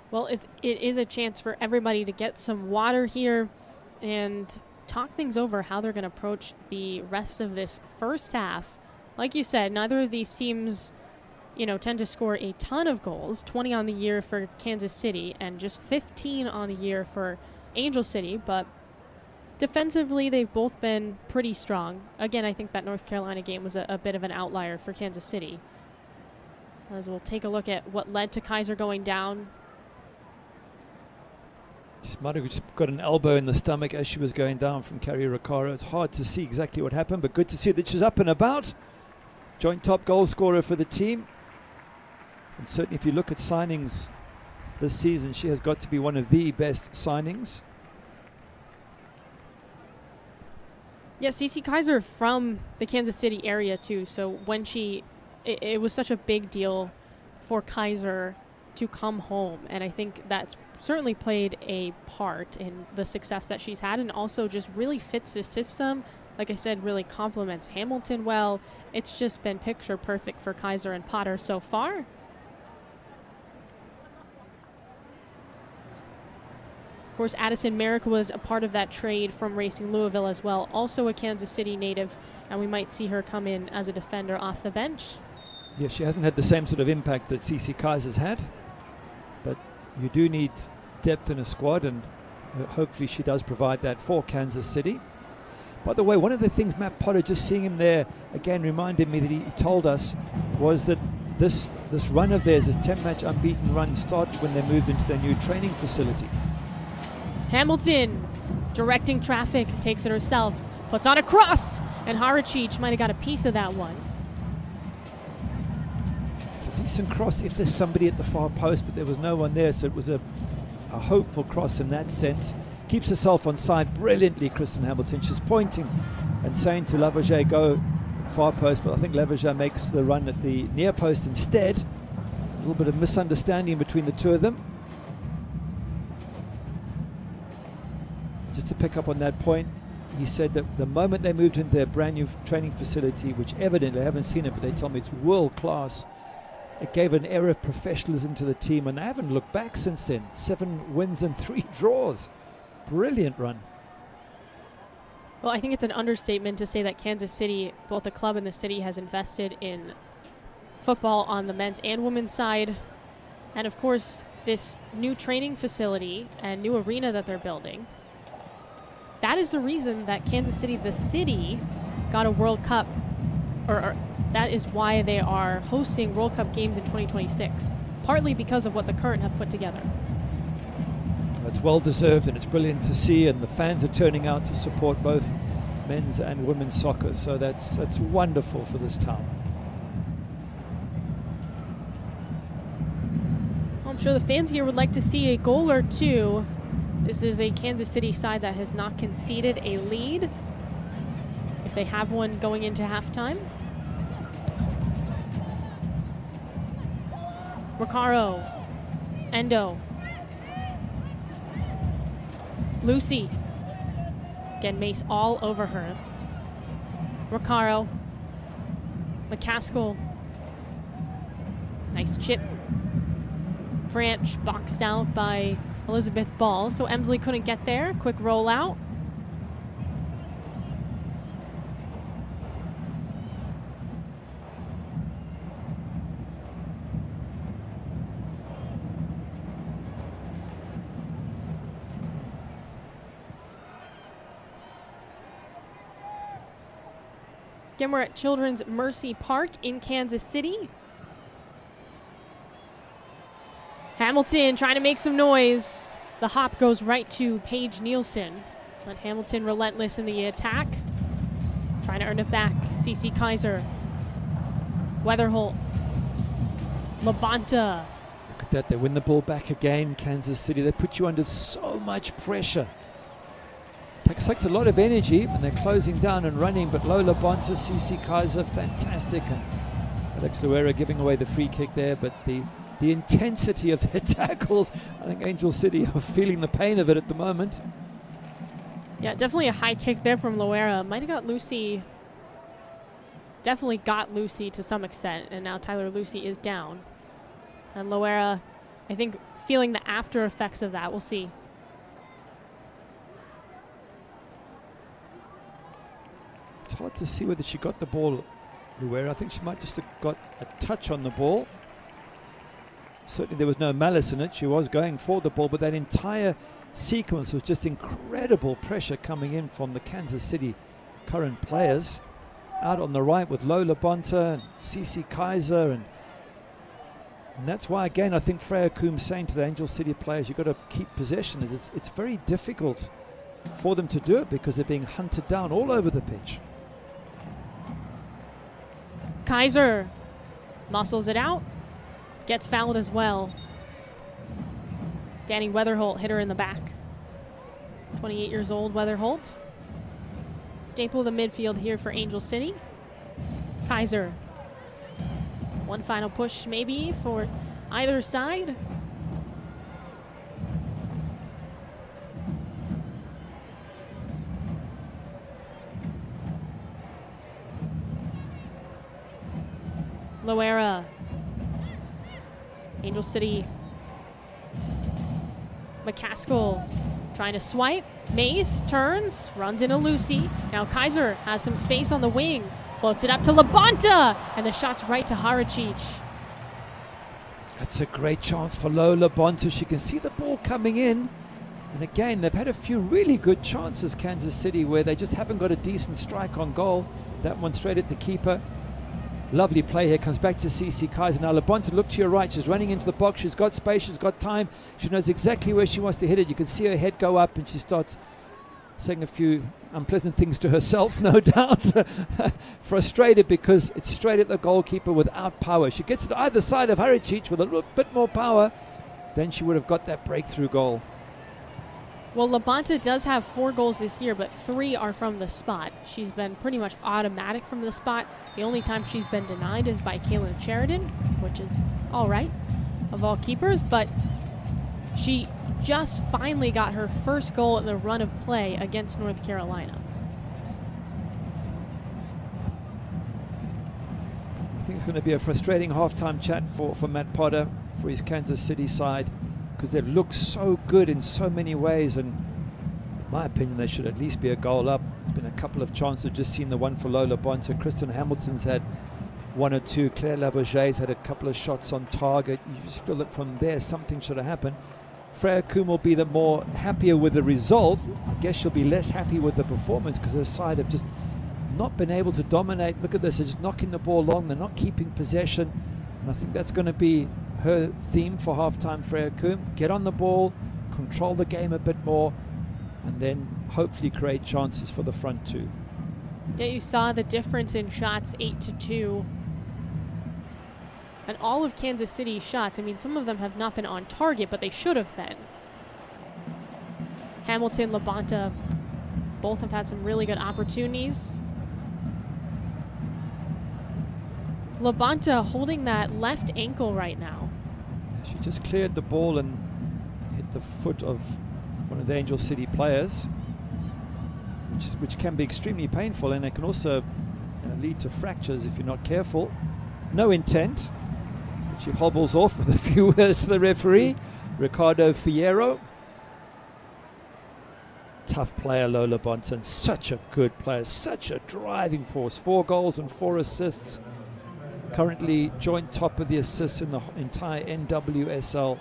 Well, it is a chance for everybody to get some water here and talk things over how they're going to approach the rest of this first half. Like you said, neither of these teams, tend to score a ton of goals. 20 on the year for Kansas City and just 15 on the year for Angel City. But defensively, they've both been pretty strong. Again, I think that North Carolina game was a bit of an outlier for Kansas City. As we'll take a look at what led to Kaiser going down. She might have just got an elbow in the stomach as she was going down from Carrie Ricaro. It's hard to see exactly what happened, but good to see that she's up and about. Joint top goal scorer for the team. And certainly if you look at signings this season, she has got to be one of the best signings. Yeah, CC Kaiser from the Kansas City area too. So when it was such a big deal for Kaiser to come home, and I think that's certainly played a part in the success that she's had, and also just really fits the system. Like I said, really complements Hamilton well. It's just been picture perfect for Kaiser and Potter so far. Of course, Addison Merrick was a part of that trade from Racing Louisville as well, also a Kansas City native, and we might see her come in as a defender off the bench. Yeah, she hasn't had the same sort of impact that CC Kaiser's had, but you do need depth in a squad, and hopefully she does provide that for Kansas City. By the way, one of the things Matt Potter, just seeing him there again, reminded me that he told us was that this run of theirs, this 10-match unbeaten run, started when they moved into their new training facility. Hamilton directing traffic, takes it herself, puts on a cross, and Haracic might have got a piece of that one. It's a decent cross if there's somebody at the far post, but there was no one there, so it was a hopeful cross in that sense. Keeps herself on side brilliantly, Kristen Hamilton. She's pointing and saying to Lavager, go far post, but I think Lavager makes the run at the near post instead. A little bit of misunderstanding between the two of them. Just to pick up on that point, he said that the moment they moved into their brand new training facility, which evidently I haven't seen it, but they tell me it's world class, it gave an air of professionalism to the team, and they haven't looked back since then. 7 wins and 3 draws. Brilliant run. Well, I think it's an understatement to say that Kansas City, both the club and the city, has invested in football on the men's and women's side. And of course, this new training facility and new arena that they're building, that is the reason that Kansas City, the city, got a World Cup, or that is why they are hosting World Cup games in 2026, partly because of what the Current have put together. It's well deserved, and it's brilliant to see, and the fans are turning out to support both men's and women's soccer, so that's wonderful for this town. sure the fans here would like to see a goal or two. This is a Kansas City side that has not conceded a lead, if they have one going into halftime. Recaro, Endo, Lucy. Again, Mace all over her. Recaro, McCaskill. Nice chip. Branch boxed out by Elizabeth Ball, so Emsley couldn't get there. Quick rollout. Again, we're at Children's Mercy Park in Kansas City. Hamilton trying to make some noise. The hop goes right to Paige Nielsen. But Hamilton relentless in the attack. Trying to earn it back. CC Kaiser. Weatherholt. Labonta. Look at that. They win the ball back again, Kansas City. They put you under so much pressure. Takes a lot of energy, and they're closing down and running. But Lola Bonta, CC Kaiser, fantastic. And Alex Luera giving away the free kick there. But the intensity of their tackles, I think Angel City are feeling the pain of it at the moment. Yeah, definitely a high kick there from Loera. Might have got Lucy. Definitely got Lucy to some extent. And now Tyler Lucy is down. And Loera, I think, feeling the after effects of that. We'll see. It's hard to see whether she got the ball, Luera. I think she might just have got a touch on the ball. Certainly there was no malice in it. She was going for the ball, but that entire sequence was just incredible pressure coming in from the Kansas City current players. Out on the right with Lola Bonta and CC Kaiser, and that's why, again, I think Freya Coombs saying to the Angel City players, you've got to keep possession. It's very difficult for them to do it because they're being hunted down all over the pitch. Kaiser muscles it out. Gets fouled as well. Danny Weatherholt hit her in the back. 28 years old, Weatherholt. Staple of the midfield here for Angel City. Kaiser. One final push maybe for either side. Loera. Angel City. McCaskill trying to swipe. Mace turns, runs into Lucy. Now Kaiser has some space on the wing. Floats it up to Labonta. And the shot's right to Haracic. That's a great chance for Lola Bonta. She can see the ball coming in. And again, they've had a few really good chances, Kansas City, where they just haven't got a decent strike on goal. That one straight at the keeper. Lovely play here, comes back to CC Kaiser. Now Labonta, look to your right, she's running into the box, she's got space, she's got time, she knows exactly where she wants to hit it. You can see her head go up and she starts saying a few unpleasant things to herself, no doubt. Frustrated because it's straight at the goalkeeper without power. She gets it either side of Haracic with a little bit more power, then she would have got that breakthrough goal. Well, Labonta does have 4 goals this year, but 3 are from the spot. She's been pretty much automatic from the spot. The only time she's been denied is by Kaylin Sheridan, which is all right of all keepers, but she just finally got her first goal in the run of play against North Carolina. I think it's going to be a frustrating halftime chat for Matt Potter, for his Kansas City side, because they've looked so good in so many ways, and in my opinion they should at least be a goal up. There's been a couple of chances, just seen the one for Lola Bonta. Kristen Hamilton's had 1 or 2. Claire Lavoget's had a couple of shots on target. You just feel that from there something should have happened. Freya Coombe will be the more happier with the result. I guess she'll be less happy with the performance because her side have just not been able to dominate. Look at this, they're just knocking the ball long, they're not keeping possession, and I think that's going to be her theme for halftime. Freya Coombe, get on the ball, control the game a bit more, and then hopefully create chances for the front two. Yeah, you saw the difference in shots, 8-2. And all of Kansas City's shots, I mean, some of them have not been on target, but they should have been. Hamilton, Labonta, both have had some really good opportunities. Labonta holding that left ankle right now. She just cleared the ball and hit the foot of one of the Angel City players, which can be extremely painful, and it can also lead to fractures if you're not careful. No intent, but she hobbles off with a few words to the referee, Ricardo Fierro. Tough player, Lola Bonson. Such a good player, such a driving force. 4 goals and 4 assists. Currently joint top of the assists in the entire NWSL.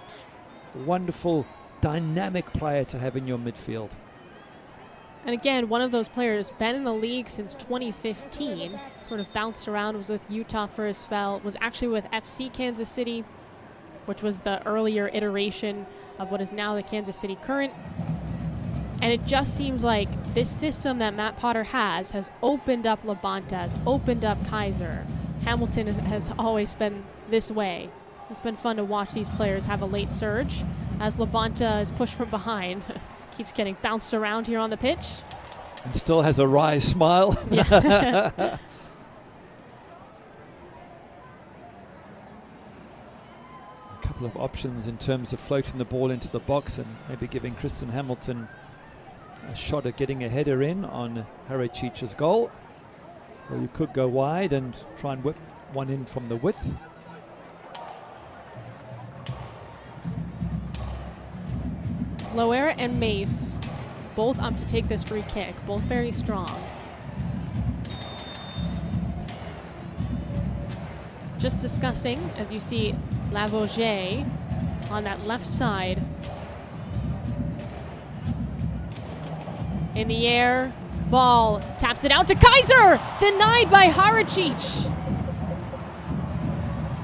Wonderful, dynamic player to have in your midfield. And again, one of those players, been in the league since 2015, sort of bounced around, was with Utah for a spell, was actually with FC Kansas City, which was the earlier iteration of what is now the Kansas City Current. And it just seems like this system that Matt Potter has opened up Labonta, has opened up Kaiser. Hamilton has always been this way. It's been fun to watch these players have a late surge as Labonta is pushed from behind. Keeps getting bounced around here on the pitch. And still has a wry smile. Yeah. A couple of options in terms of floating the ball into the box and maybe giving Kristen Hamilton a shot at getting a header in on Harachich's goal. Or you could go wide and try and whip one in from the width. Loera and Mace both up to take this free kick, both very strong. Just discussing, as you see Lavoisier on that left side. In the air, ball taps it out to Kaiser, denied by Harachich.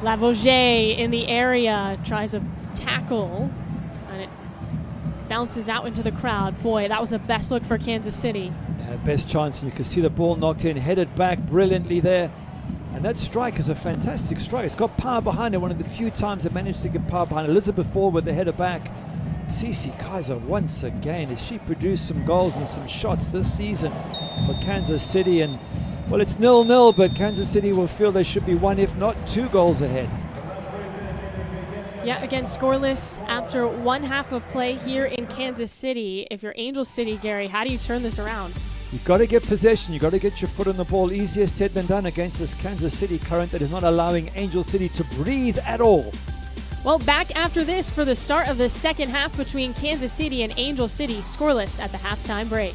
Lavoisier in the area tries a tackle, and it bounces out into the crowd. Boy, that was the best look for Kansas City. Best chance, and you can see the ball knocked in, headed back brilliantly there. And that strike is a fantastic strike. It's got power behind it. One of the few times it managed to get power behind Elizabeth Ball with the header back. Cece Kaiser once again, as she produced some goals and some shots this season for Kansas City. And well, it's 0-0, but Kansas City will feel they should be 1, if not 2 goals ahead. Yeah, again, scoreless after one half of play here in Kansas City. If you're Angel City, Gary, how do you turn this around? You've got to get possession. You've got to get your foot on the ball. Easier said than done against this Kansas City Current that is not allowing Angel City to breathe at all. Well, back after this for the start of the second half between Kansas City and Angel City, scoreless at the halftime break.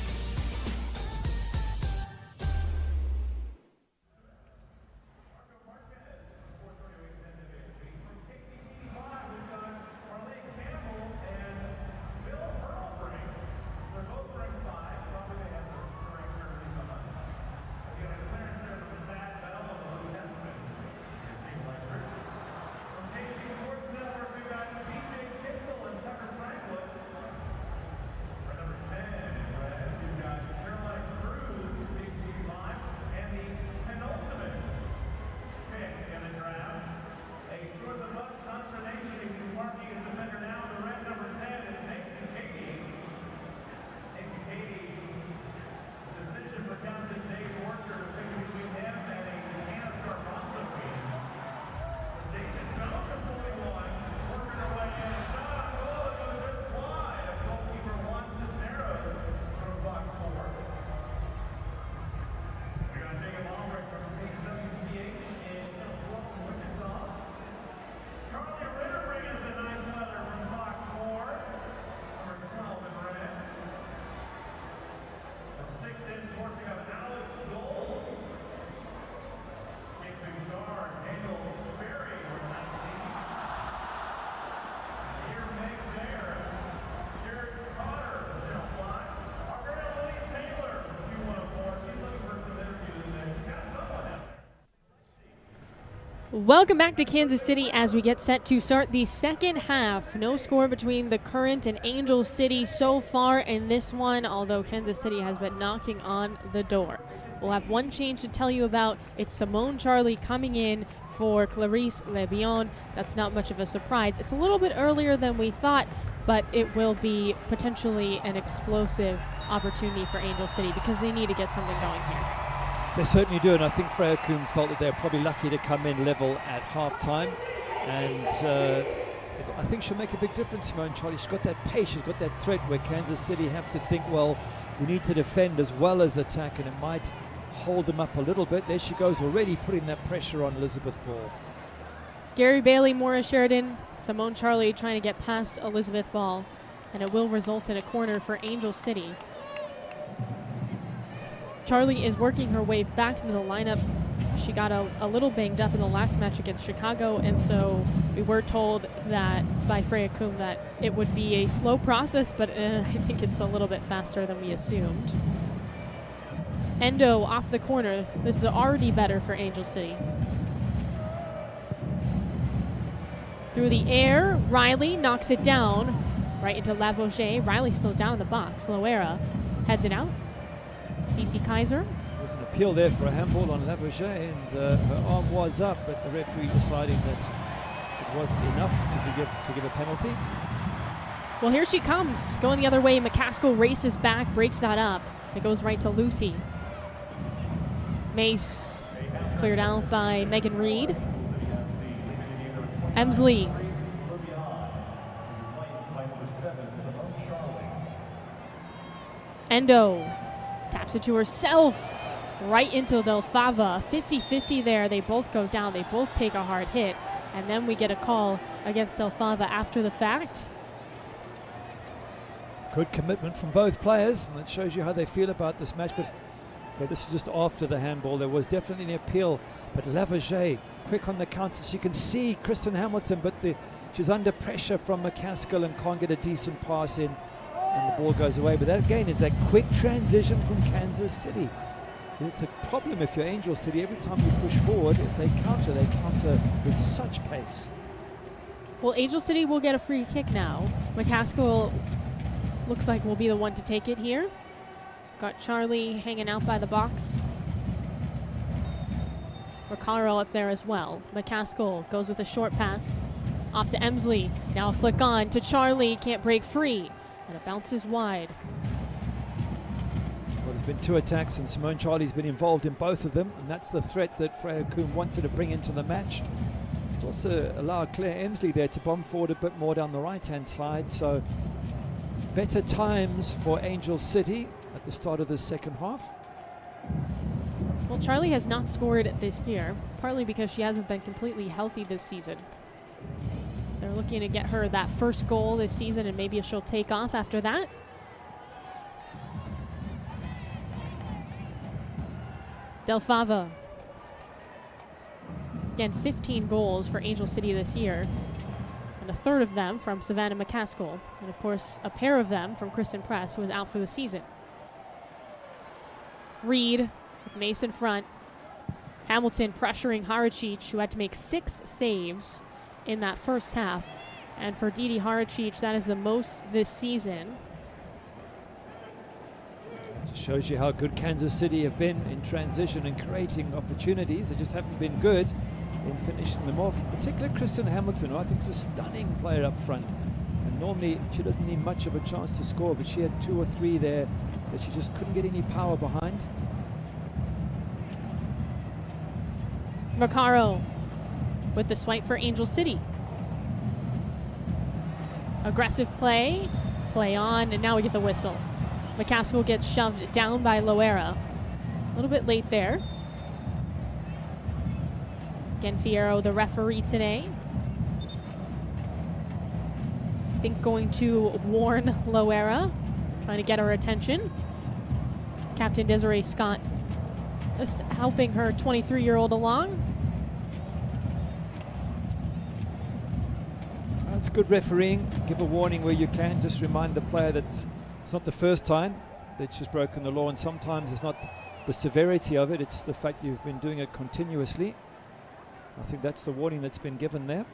Welcome back to Kansas City as we get set to start the second half. No score between the Current and Angel City so far in this one, although Kansas City has been knocking on the door. We'll have one change to tell you about. It's Simone Charlie coming in for Clarice Lebion. That's not much of a surprise. It's a little bit earlier than we thought, but it will be potentially an explosive opportunity for Angel City because they need to get something going here. They certainly do, and I think Freya Kuhn felt that they were probably lucky to come in level at half-time. And I think she'll make a big difference, Simone Charlie. She's got that pace, she's got that threat where Kansas City have to think, well, we need to defend as well as attack, and it might hold them up a little bit. There she goes, already putting that pressure on Elizabeth Ball. Gary Bailey, Maura Sheridan, Simone Charlie trying to get past Elizabeth Ball, and it will result in a corner for Angel City. Charlie is working her way back into the lineup. She got a little banged up in the last match against Chicago, and so we were told that by Freya Kuhn that it would be a slow process, but I think it's a little bit faster than we assumed. Endo off the corner. This is already better for Angel City. Through the air, Riley knocks it down right into Lavoisier. Riley's still down in the box. Loera heads it out. CC Kaiser. There was an appeal there for a handball on Lavoisier, and her arm was up, but the referee deciding that it wasn't enough to give a penalty. Well, here she comes, going the other way. McCaskill races back, breaks that up. It goes right to Lucy. Mace cleared out by Megan Reed. Emsley. Endo taps it to herself, right into Del Fava. 50-50 there. They both go down. They both take a hard hit. And then we get a call against Del Fava after the fact. Good commitment from both players, and that shows you how they feel about this match. But this is just after the handball. There was definitely an appeal, but Lavoisier quick on the counters. You can see Kristen Hamilton, but she's under pressure from McCaskill and can't get a decent pass in, and the ball goes away. But that again is that quick transition from Kansas City. It's a problem if you're Angel City. Every time you push forward, if they counter with such pace. Well, Angel City will get a free kick now. McCaskill looks like will be the one to take it here. Got Charlie hanging out by the box. Recaro up there as well. McCaskill goes with a short pass. Off to Emsley. Now a flick on to Charlie. Can't break free. And it bounces wide. Well, there's been 2 attacks, and Simone Charlie's been involved in both of them. And that's the threat that Freya Kuhn wanted to bring into the match. It's also allowed Claire Emsley there to bomb forward a bit more down the right-hand side. So better times for Angel City at the start of the second half. Well, Charlie has not scored this year, partly because she hasn't been completely healthy this season. They're looking to get her that first goal this season, and maybe she'll take off after that. Del Fava. Again, 15 goals for Angel City this year, and a third of them from Savannah McCaskill, and of course a pair of them from Kristen Press, who is out for the season. Reed with Mace in front. Hamilton pressuring Haracic, who had to make 6 saves in that first half. And for Didi Haracic, that is the most this season. Just shows you how good Kansas City have been in transition and creating opportunities. They just haven't been good in finishing them off. Particularly Kristen Hamilton, who I think is a stunning player up front. And normally she doesn't need much of a chance to score, but she had 2 or 3 there that she just couldn't get any power behind. Recaro with the swipe for Angel City. Aggressive play on, and now we get the whistle. McCaskill gets shoved down by Loera. A little bit late there. Again, Fierro, the referee today. I think going to warn Loera, trying to get her attention. Captain Desiree Scott just helping her 23-year-old along. That's good refereeing. Give a warning where you can. Just remind the player that it's not the first time that she's broken the law, and sometimes it's not the severity of it, it's the fact you've been doing it continuously. I think that's the warning that's been given there.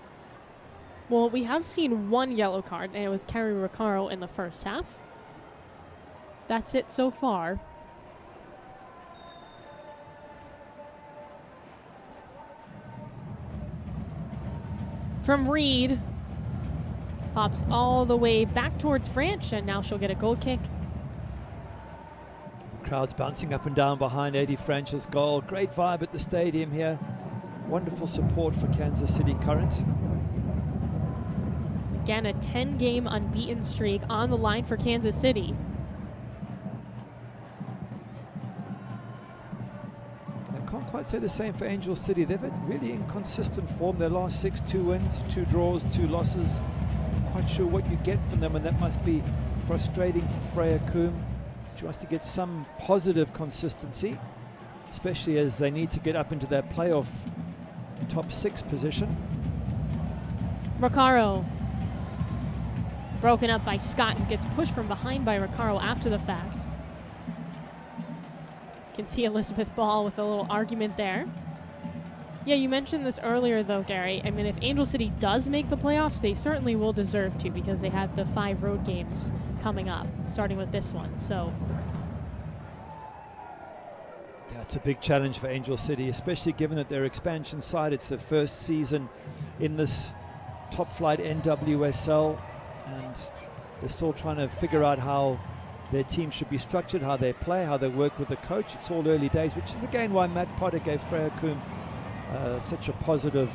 Well, we have seen 1 yellow card, and it was Carrie Recaro in the first half. That's it so far. from Reed. Pops all the way back towards French, and now she'll get a goal kick. Crowds bouncing up and down behind Eddie French's goal. Great vibe at the stadium here. Wonderful support for Kansas City Current. Again, a 10-game unbeaten streak on the line for Kansas City. I can't quite say the same for Angel City. They've had really inconsistent form. Their last 6, 2 wins, 2 draws, 2 losses. Not quite sure what you get from them, and that must be frustrating for Freya Coombe. She wants to get some positive consistency, especially as they need to get up into that playoff top 6 position. Recaro. Broken up by Scott, who gets pushed from behind by Recaro after the fact. Can see Elizabeth Ball with a little argument there. Yeah, you mentioned this earlier though, Gary. I mean, if Angel City does make the playoffs, they certainly will deserve to, because they have the 5 road games coming up, starting with this one. So yeah, it's a big challenge for Angel City, especially given that their expansion side, it's their first season in this top flight NWSL, and they're still trying to figure out how their team should be structured, how they play, how they work with the coach. It's all early days, which is again why Matt Potter gave Freya Coombe such a positive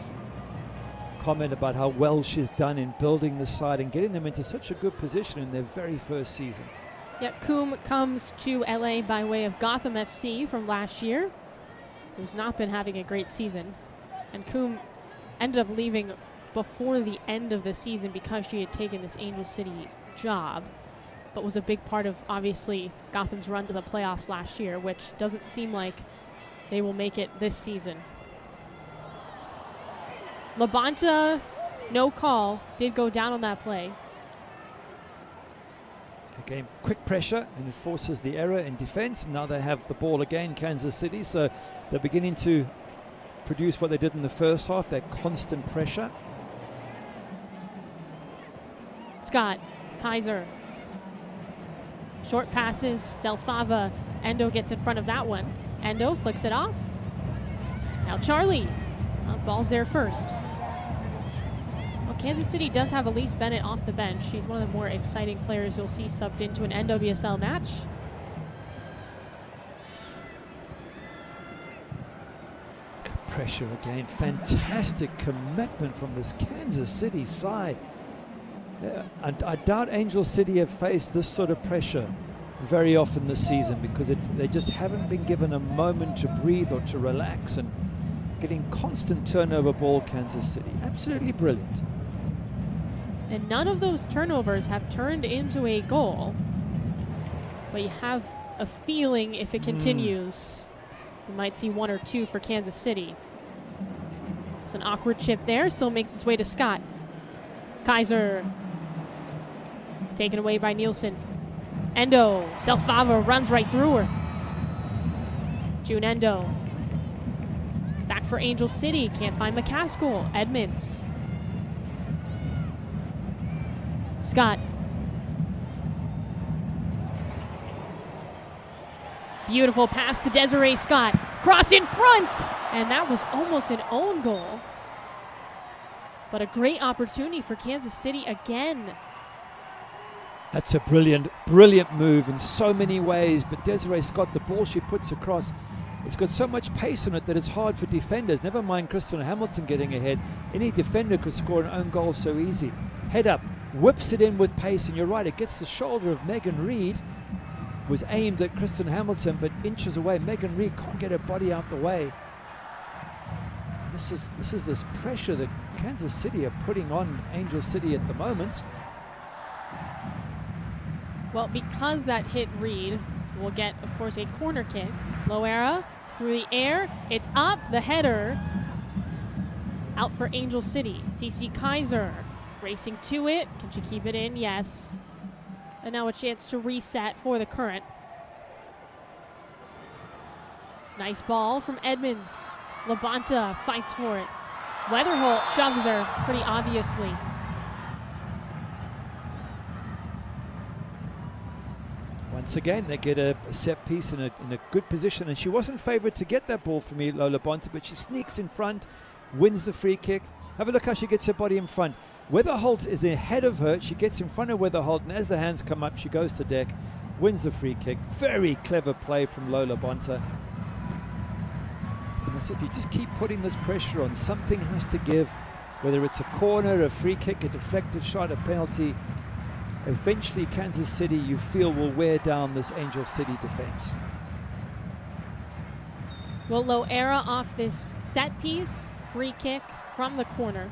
comment about how well she's done in building the side and getting them into such a good position in their very first season. yeah, Coombe comes to LA by way of Gotham FC from last year, who's not been having a great season. And Coombe ended up leaving before the end of the season because she had taken this Angel City job, but was a big part of, obviously, Gotham's run to the playoffs last year, which doesn't seem like they will make it this season. Labonta, no call, did go down on that play. Again, quick pressure, and it forces the error in defense. Now they have the ball again, Kansas City, so they're beginning to produce what they did in the first half, that constant pressure. Scott, Kaiser. Short passes, Delfava. Endo gets in front of that one. Endo flicks it off. Now Charlie. Ball's there first. Well, Kansas City does have Elise Bennett off the bench. She's one of the more exciting players you'll see subbed into an NWSL match. Pressure again. Fantastic commitment from this Kansas City side. And I doubt Angel City have faced this sort of pressure very often this season, because they just haven't been given a moment to breathe or to relax, and getting constant turnover ball, Kansas City. Absolutely brilliant. And none of those turnovers have turned into a goal, but you have a feeling if it continues, we might see 1 or 2 for Kansas City. It's an awkward chip there, still makes its way to Scott. Kaiser. Taken away by Nielsen. Endo. Delfava runs right through her. June Endo. Back for Angel City. Can't find McCaskill. Edmonds. Scott. Beautiful pass to Desiree Scott. Cross in front! And that was almost an own goal. But a great opportunity for Kansas City again. That's a brilliant, brilliant move in so many ways. But Desiree Scott, the ball she puts across, it's got so much pace on it that it's hard for defenders. Never mind Kristen Hamilton getting ahead. Any defender could score an own goal so easy. Head up, whips it in with pace, and you're right, it gets the shoulder of Megan Reed. Was aimed at Kristen Hamilton, but inches away. Megan Reed can't get her body out the way. This is this pressure that Kansas City are putting on Angel City at the moment. Well, because that hit Reed, we'll get, of course, a corner kick. Loera through the air. It's up. The header out for Angel City. CC Kaiser racing to it. Can she keep it in? Yes. And now a chance to reset for the Current. Nice ball from Edmonds. Labonta fights for it. Weatherholt shoves her pretty obviously. Once again, they get a set piece in a good position, and she wasn't favoured to get that ball from Lola Bonta, but she sneaks in front, wins the free kick. Have a look how she gets her body in front. Weatherholt is ahead of her. She gets in front of Weatherholt, and as the hands come up, she goes to deck, wins the free kick. Very clever play from Lola Bonta. And I said, if you just keep putting this pressure on, something has to give. Whether it's a corner, a free kick, a deflected shot, a penalty, eventually Kansas City, you feel, will wear down this Angel City defense. Well, Loera off this set piece, free kick from the corner.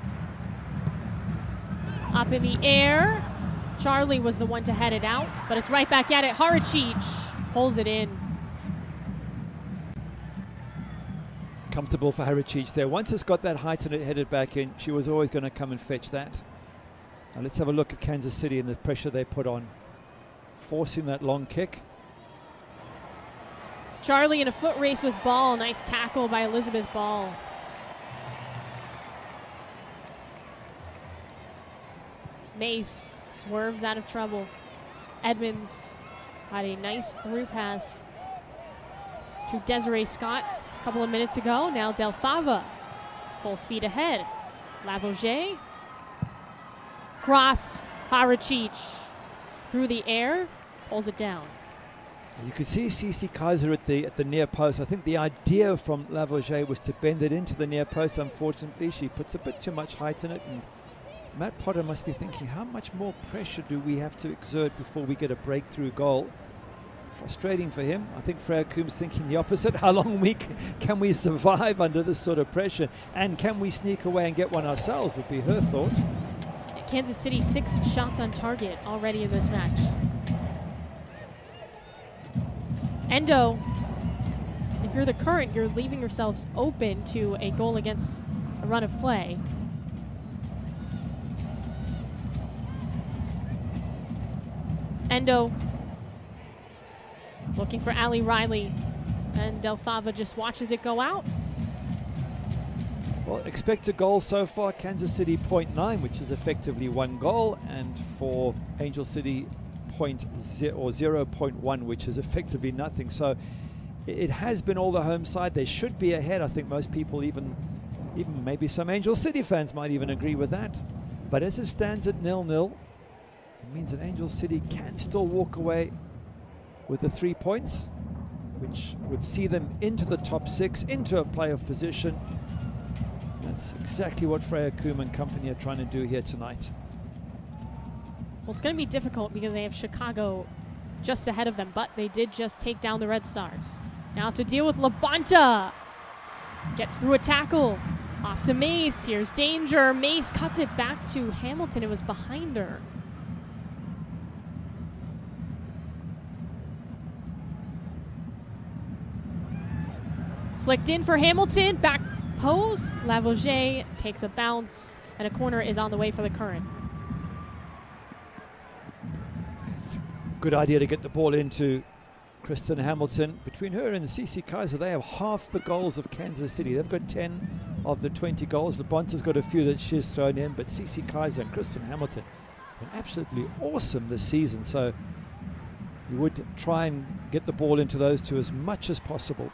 Up in the air. Charlie was the one to head it out, but it's right back at it. Haracic pulls it in. Comfortable for Haracic there. Once it's got that height and it headed back in, she was always going to come and fetch that. Now let's have a look at Kansas City and the pressure they put on, forcing that long kick. Charlie in a foot race with Ball. Nice tackle by Elizabeth Ball. Mace swerves out of trouble. Edmonds had a nice through pass to Desiree Scott a couple of minutes ago. Now Del Fava, full speed ahead. Lavoisier, cross, Haracic through the air, pulls it down. You could see Cece Kaiser at the near post. I think the idea from Lavoisier was to bend it into the near post. Unfortunately, she puts a bit too much height in it, and Matt Potter must be thinking, how much more pressure do we have to exert before we get a breakthrough goal? Frustrating for him. I think Freya Coombs thinking the opposite. How long can we survive under this sort of pressure? And can we sneak away and get one ourselves would be her thought. Kansas City 6 shots on target already in this match. Endo, if you're the Current, you're leaving yourselves open to a goal against a run of play. Endo looking for Ali Riley, and Del Fava just watches it go out. Well, expected goals so far, Kansas City 0.9, which is effectively 1 goal, and for Angel City 0.1, which is effectively nothing. So it has been all the home side. They should be ahead. I think most people, even maybe some Angel City fans might even agree with that. But as it stands at 0-0, it means that Angel City can still walk away with the 3 points, which would see them into the top 6, into a playoff position. That's exactly what Freya Coombe and company are trying to do here tonight. Well, it's going to be difficult because they have Chicago just ahead of them, but they did just take down the Red Stars. Now have to deal with Labonta. Gets through a tackle. Off to Mace. Here's danger. Mace cuts it back to Hamilton. It was behind her. Flicked in for Hamilton. Back post. Lavoisier takes a bounce, and a corner is on the way for the Current. It's a good idea to get the ball into Kristen Hamilton. Between her and Cece Kaiser, they have half the goals of Kansas City. They've got 10 of the 20 goals. Labonta's got a few that she's thrown in, but Cece Kaiser and Kristen Hamilton have been absolutely awesome this season. So you would try and get the ball into those two as much as possible.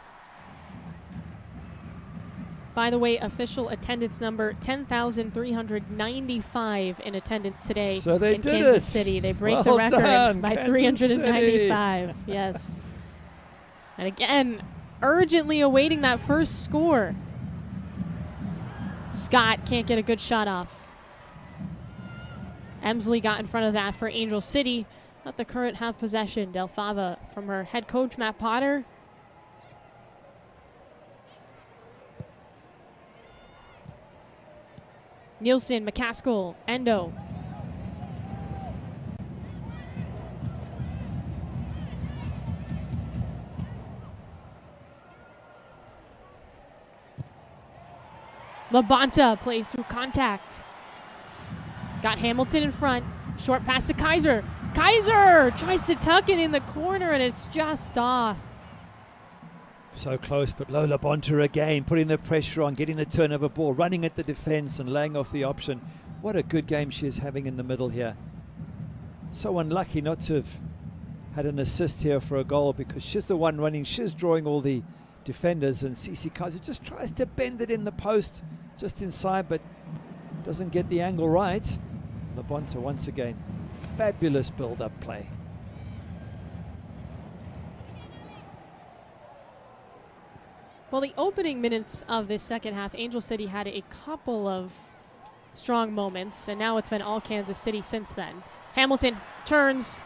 By the way, official attendance number 10,395 in attendance today so they in did Kansas it. City. They break Well the record done, by Kansas 395. Yes. And again, urgently awaiting that first score. Scott can't get a good shot off. Emsley got in front of that for Angel City. Let the Current have possession. Del Fava from her head coach, Matt Potter. Nielsen, McCaskill, Endo. Labonta plays through contact. Got Hamilton in front. Short pass to Kaiser. Kaiser tries to tuck it in the corner, and it's just off. So close, but Lola Bonta again, putting the pressure on, getting the turnover ball, running at the defense and laying off the option. What a good game she is having in the middle here. So unlucky not to have had an assist here for a goal, because she's the one running, she's drawing all the defenders, and CC Kaiser just tries to bend it in the post just inside, but doesn't get the angle right. Labonta once again, fabulous build-up play. Well, the opening minutes of this second half, Angel City had a couple of strong moments, and now it's been all Kansas City since then. Hamilton turns,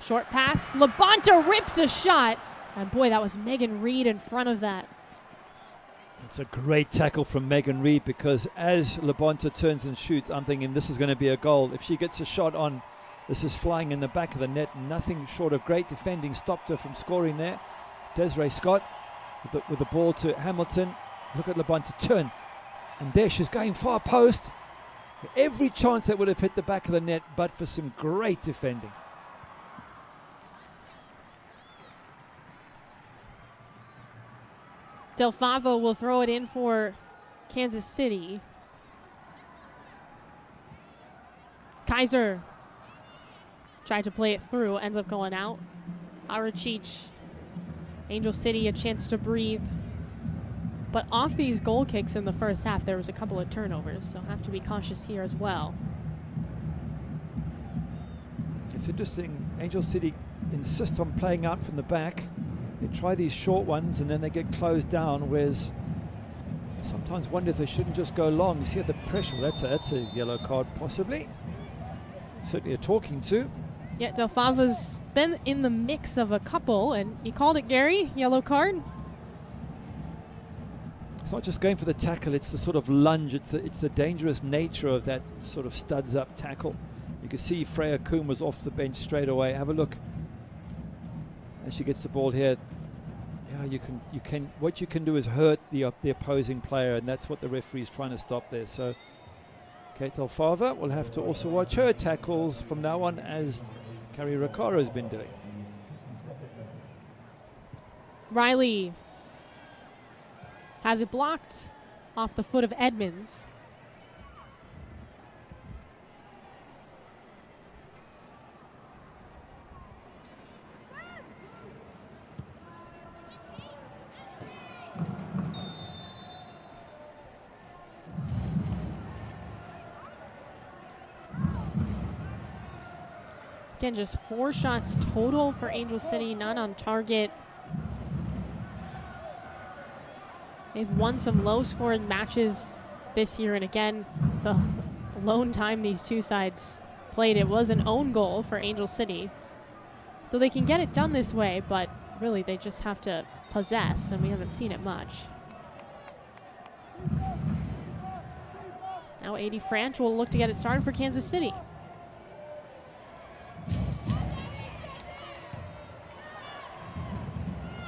short pass, Labonta rips a shot, and boy, that was Megan Reed in front of that. It's a great tackle from Megan Reed, because as Labonta turns and shoots, I'm thinking this is going to be a goal. If she gets a shot on, this is flying in the back of the net. Nothing short of great defending stopped her from scoring there. Desiree Scott with the ball to Hamilton. Look at Labonta turn, and there she's going far post. Every chance that would have hit the back of the net, but for some great defending. Del Favo will throw it in for Kansas City. Kaiser tried to play it through, ends up going out. Arachich, Angel City a chance to breathe. But off these goal kicks in the first half, there was a couple of turnovers, so have to be cautious here as well. It's interesting, Angel City insist on playing out from the back. They try these short ones and then they get closed down, whereas I sometimes wonder if they shouldn't just go long. You see the pressure, that's a yellow card possibly. Certainly a talking to. Yeah, Del Favo's been in the mix of a couple, and you called it, Gary, yellow card. It's not just going for the tackle, it's the sort of lunge, it's the dangerous nature of that sort of studs up tackle. You can see Freya Kuhn was off the bench straight away. Have a look as she gets the ball here. Yeah, what you can do is hurt the opposing player, and that's what the referee's trying to stop there. So Kate Alfava will have to also watch her tackles from now on, as Carrie Riccaro has been doing. Riley has it blocked off the foot of Edmonds. Again, just 4 shots total for Angel City, none on target. They've won some low-scoring matches this year, and again, the lone time these two sides played, it was an own goal for Angel City. So they can get it done this way, but really they just have to possess, and we haven't seen it much. Now A.D. Franch will look to get it started for Kansas City.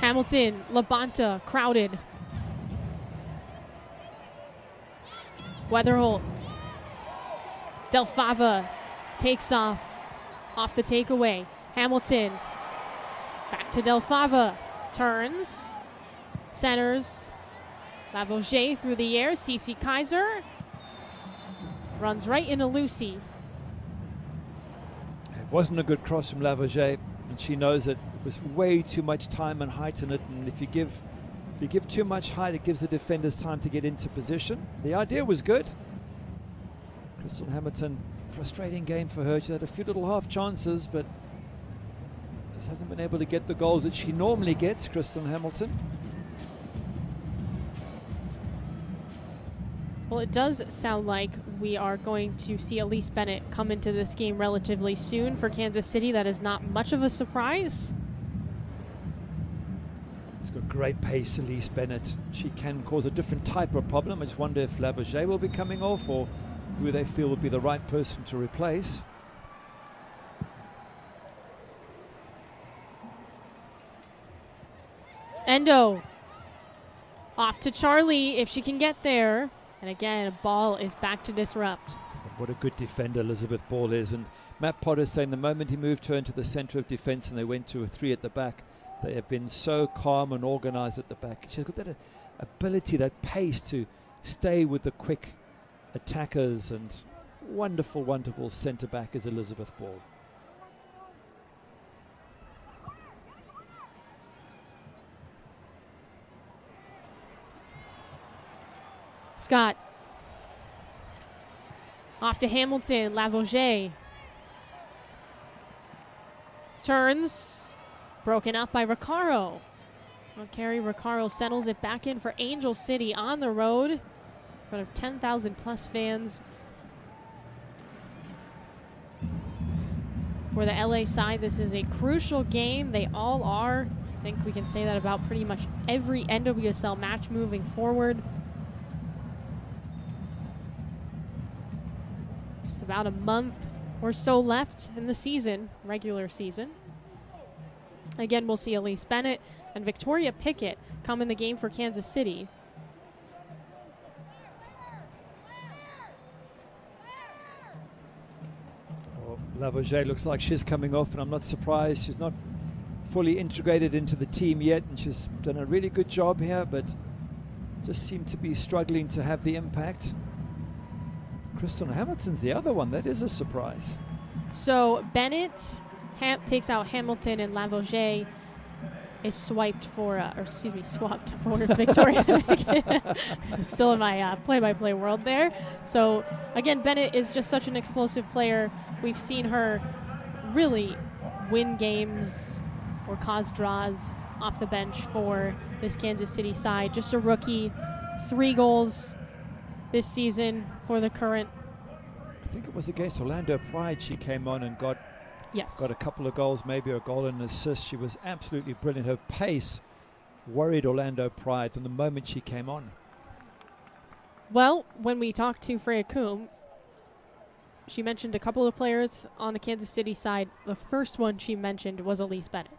Hamilton, Labonta, crowded. Weatherholt. Del Fava takes off the takeaway. Hamilton, back to Del Fava, turns, centers. Lavoisier through the air, CC Kaiser. Runs right into Lucy. It wasn't a good cross from Lavoisier, and she knows it was way too much time and height in it, and if you give too much height, it gives the defenders time to get into position. The idea was good. Crystal Hamilton, frustrating game for her. She had a few little half chances, but just hasn't been able to get the goals that she normally gets, Crystal Hamilton. Well, it does sound like we are going to see Elise Bennett come into this game relatively soon for Kansas City. That is not much of a surprise. It's got great pace, Elise Bennett. She can cause a different type of problem. I just wonder if Lavoisier will be coming off, or who they feel would be the right person to replace. Endo off to Charlie if she can get there. And again, ball is back to disrupt. What a good defender Elizabeth Ball is. And Matt Potter saying the moment he moved her into the center of defense and they went to a 3 at the back, they have been so calm and organized at the back. She's got that ability, that pace to stay with the quick attackers, and wonderful, wonderful center back is Elizabeth Ball. Scott. Off to Hamilton. Lavauger. Turns. Broken up by Recaro. Kerry Recaro settles it back in for Angel City on the road in front of 10,000 plus fans. For the LA side, this is a crucial game. They all are. I think we can say that about pretty much every NWSL match moving forward. Just about a month or so left in the season, regular season. Again, we'll see Elise Bennett and Victoria Pickett come in the game for Kansas City. Well, Lavauger looks like she's coming off, and I'm not surprised. She's not fully integrated into the team yet, and she's done a really good job here, but just seemed to be struggling to have the impact. Kristen Hamilton's the other one. That is a surprise. So Bennett takes out Hamilton, and Lavauger is swapped for Victoria Pickett. Still in my play-by-play world there. So again, Bennett is just such an explosive player. We've seen her really win games or cause draws off the bench for this Kansas City side. Just a rookie, 3 goals this season for the current. I think it was against Orlando Pride she came on and got a couple of goals, maybe a goal and an assist. She was absolutely brilliant. Her pace worried Orlando Pride from the moment she came on. Well, when we talked to Freya Coombe, she mentioned a couple of players on the Kansas City side. The first one she mentioned was Elise Bennett.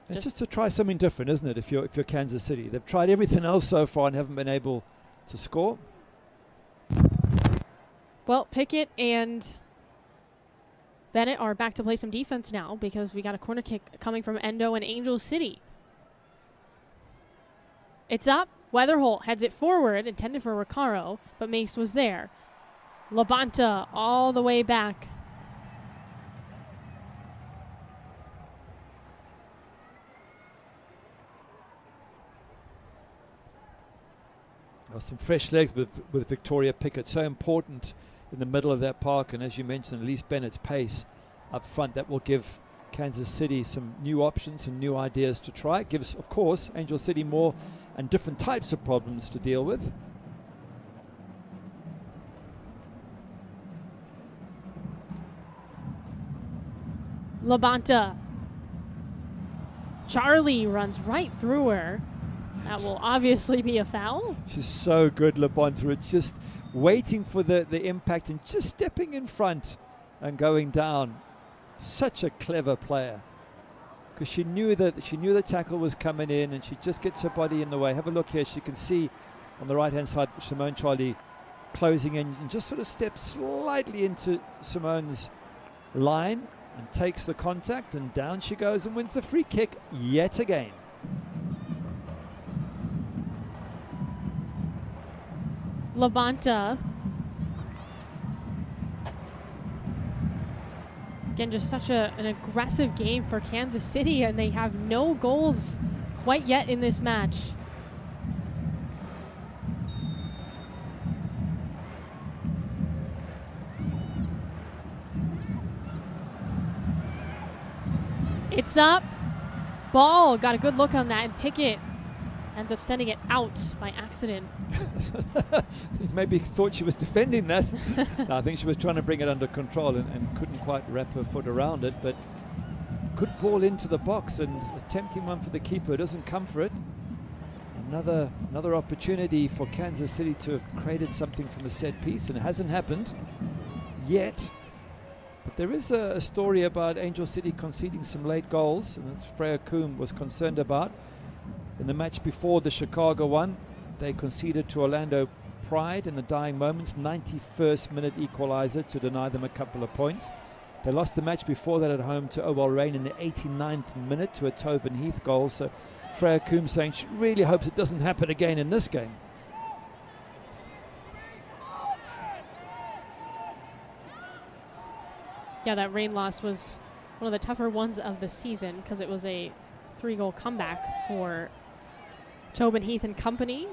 It's just to try something different, isn't it, if you're Kansas City? They've tried everything else so far and haven't been able to score. Well, Pickett and Bennett are back to play some defense now because we got a corner kick coming from Endo and Angel City. It's up. Weatherholt heads it forward, intended for Recaro, but Mace was there. Labonta all the way back. Some fresh legs with Victoria Pickett. So important in the middle of that park, and as you mentioned, Elise Bennett's pace up front, that will give Kansas City some new options and new ideas to try. It gives, of course, Angel City more and different types of problems to deal with. Labonta. Charlie runs right through her. That will obviously be a foul. She's so good, Labonta. It's just waiting for the impact and just stepping in front and going down. Such a clever player, because she knew the tackle was coming in, and she just gets her body in the way. Have a look here. She can see on the right-hand side Simone Charlie closing in and just sort of steps slightly into Simone's line and takes the contact, and down she goes and wins the free kick yet again. Labonta. Again, just such an aggressive game for Kansas City, and they have no goals quite yet in this match. It's up. Ball, got a good look on that, and Pickett ends up sending it out by accident. Maybe thought she was defending that. No, I think she was trying to bring it under control and couldn't quite wrap her foot around it, but good ball into the box and a tempting one for the keeper. Doesn't come for it. Another opportunity for Kansas City to have created something from a set piece, and it hasn't happened yet. But there is a story about Angel City conceding some late goals, and that's Freya Coombe was concerned about. In the match before the Chicago one, they conceded to Orlando Pride in the dying moments, 91st minute equalizer to deny them a couple of points. They lost the match before that at home to Owell Reign in the 89th minute to a Tobin Heath goal. So Freya Coombe saying she really hopes it doesn't happen again in this game. Yeah, that rain loss was one of the tougher ones of the season because it was a 3-goal comeback for Tobin Heath and company.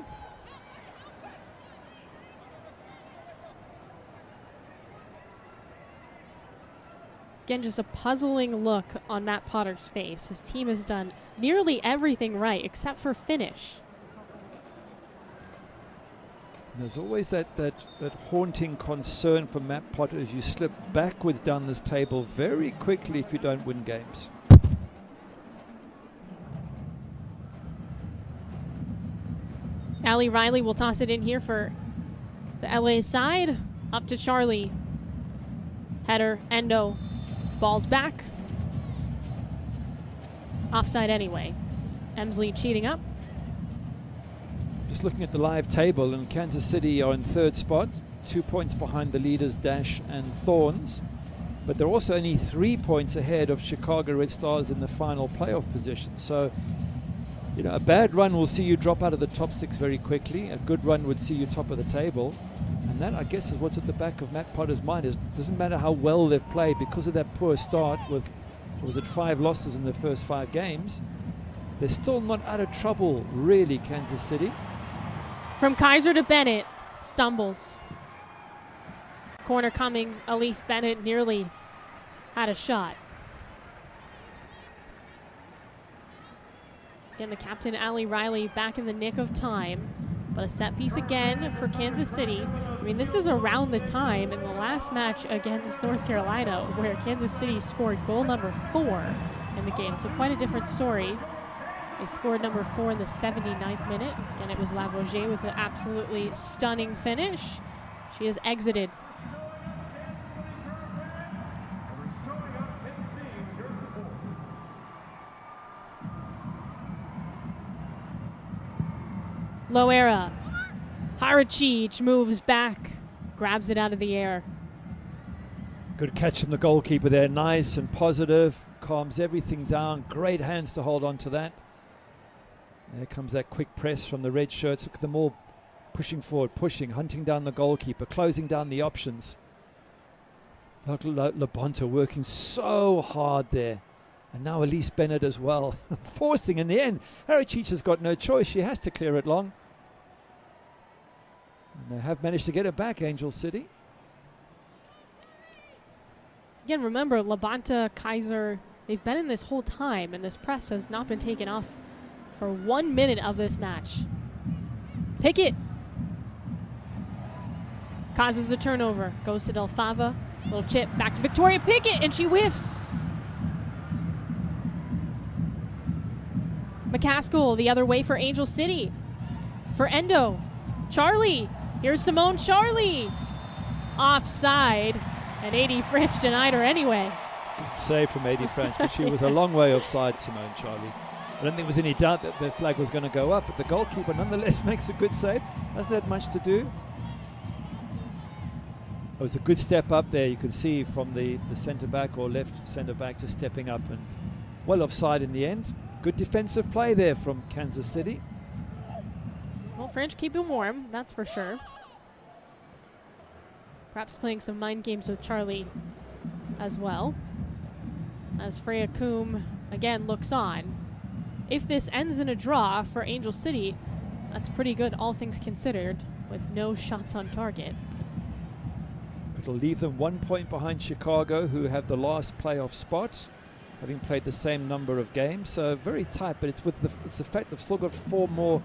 Again, just a puzzling look on Matt Potter's face. His team has done nearly everything right except for finish. There's always that haunting concern for Matt Potter as you slip backwards down this table very quickly if you don't win games. Allie Riley will toss it in here for the LA side. Up to Charlie. Header, Endo. Ball's back. Offside anyway. Emsley cheating up. Just looking at the live table, and Kansas City are in third spot, 2 points behind the leaders Dash and Thorns, but they're also only 3 points ahead of Chicago Red Stars in the final playoff position. So, you know, a bad run will see you drop out of the top 6 very quickly. A good run would see you top of the table, and that, I guess, is what's at the back of Matt Potter's mind. Is doesn't matter how well they've played, because of that poor start with, was it 5 losses in the first 5 games, they're still not out of trouble, really, Kansas City. From Kaiser to Bennett, stumbles. Corner coming, Elise Bennett nearly had a shot. Again, the captain, Allie Riley, back in the nick of time. But a set piece again for Kansas City. I mean, this is around the time in the last match against North Carolina where Kansas City scored goal number 4 in the game. So quite a different story. They scored number 4 in the 79th minute. And it was Lavoisier with an absolutely stunning finish. She has exited. Loera. Haracic moves back, grabs it out of the air. Good catch from the goalkeeper there, nice and positive, calms everything down. Great hands to hold on to that. There comes that quick press from the red shirts. Look at them all pushing forward, pushing, hunting down the goalkeeper, closing down the options. Look, Labonta working so hard there. And now Elise Bennett as well, forcing in the end. Haracic has got no choice. She has to clear it long. And they have managed to get it back, Angel City. Again, remember, Labonta, Kaiser, they've been in this whole time, and this press has not been taken off for 1 minute of this match. Pickett causes the turnover, goes to Del Fava, little chip, back to Victoria Pickett, and she whiffs. McCaskill the other way for Angel City. For Endo. Charlie. Here's Simone Charlie. Offside. And A.D. French denied her anyway. Good save from A.D. French, but she was a long way offside, Simone Charlie. I don't think there was any doubt that the flag was going to go up, but the goalkeeper nonetheless makes a good save. Hasn't had much to do. It was a good step up there. You could see from the centre-back or left centre-back just stepping up, and well offside in the end. Good defensive play there from Kansas City. Well, French keeping warm, that's for sure. Perhaps playing some mind games with Charlie as well. As Freya Coombe again looks on. If this ends in a draw for Angel City, that's pretty good, all things considered, with no shots on target. It'll leave them 1 point behind Chicago, who have the last playoff spot, having played the same number of games. So very tight, but it's the fact they've still got 4 more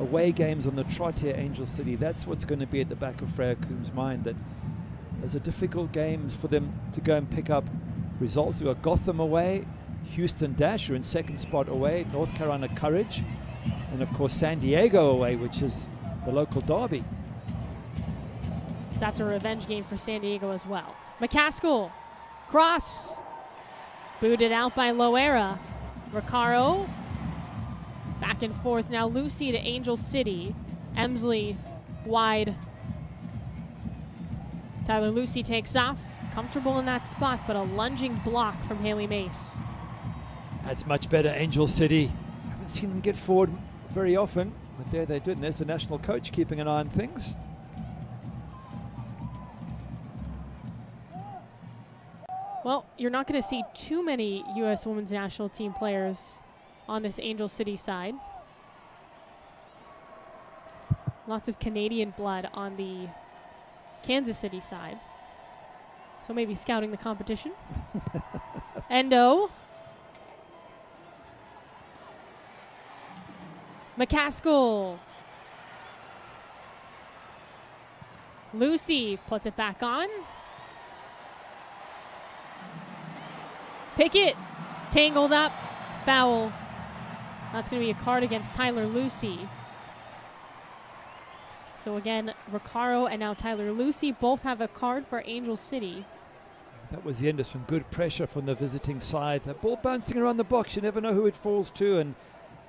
away games on the trot here, Angel City. That's what's going to be at the back of Freya Coombe's mind, that there's a difficult games for them to go and pick up results. They've got Gotham away, Houston Dash are in second spot away, North Carolina Courage, and of course San Diego away, which is the local derby. That's a revenge game for San Diego as well. McCaskill, cross, booted out by Loera. Recaro, back and forth now. Lucy to Angel City. Emsley wide. Tyler Lucy takes off, comfortable in that spot, but a lunging block from Haley Mace. That's much better, Angel City. Haven't seen them get forward very often, but there they do. And there's the national coach keeping an eye on things. Well, you're not going to see too many U.S. Women's National Team players on this Angel City side. Lots of Canadian blood on the Kansas City side. So maybe scouting the competition. Endo. McCaskill. Lucy puts it back on. Pickett tangled up. Foul. That's going to be a card against Tyler Lucy. So again, Recaro and now Tyler Lucy both have a card for Angel City. That was the end of some good pressure from the visiting side. That ball bouncing around the box, you never know who it falls to, and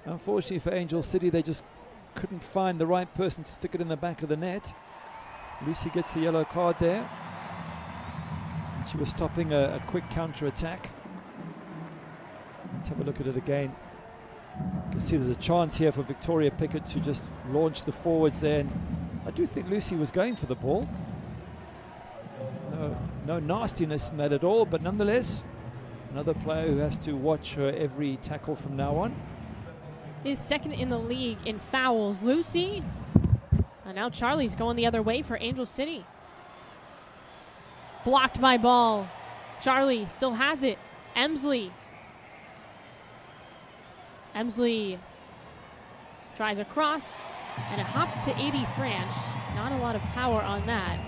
unfortunately for Angel City, they just couldn't find the right person to stick it in the back of the net. Lucy gets the yellow card there. She was stopping a quick counter-attack. Let's have a look at it again. You can see there's a chance here for Victoria Pickett to just launch the forwards there. And I do think Lucy was going for the ball. No nastiness in that at all, but nonetheless, another player who has to watch her every tackle from now on. Is second in the league in fouls. Lucy. And now Charlie's going the other way for Angel City. Blocked by ball. Charlie still has it. Emsley. Emsley tries across, and it hops to 80 French. Not a lot of power on that.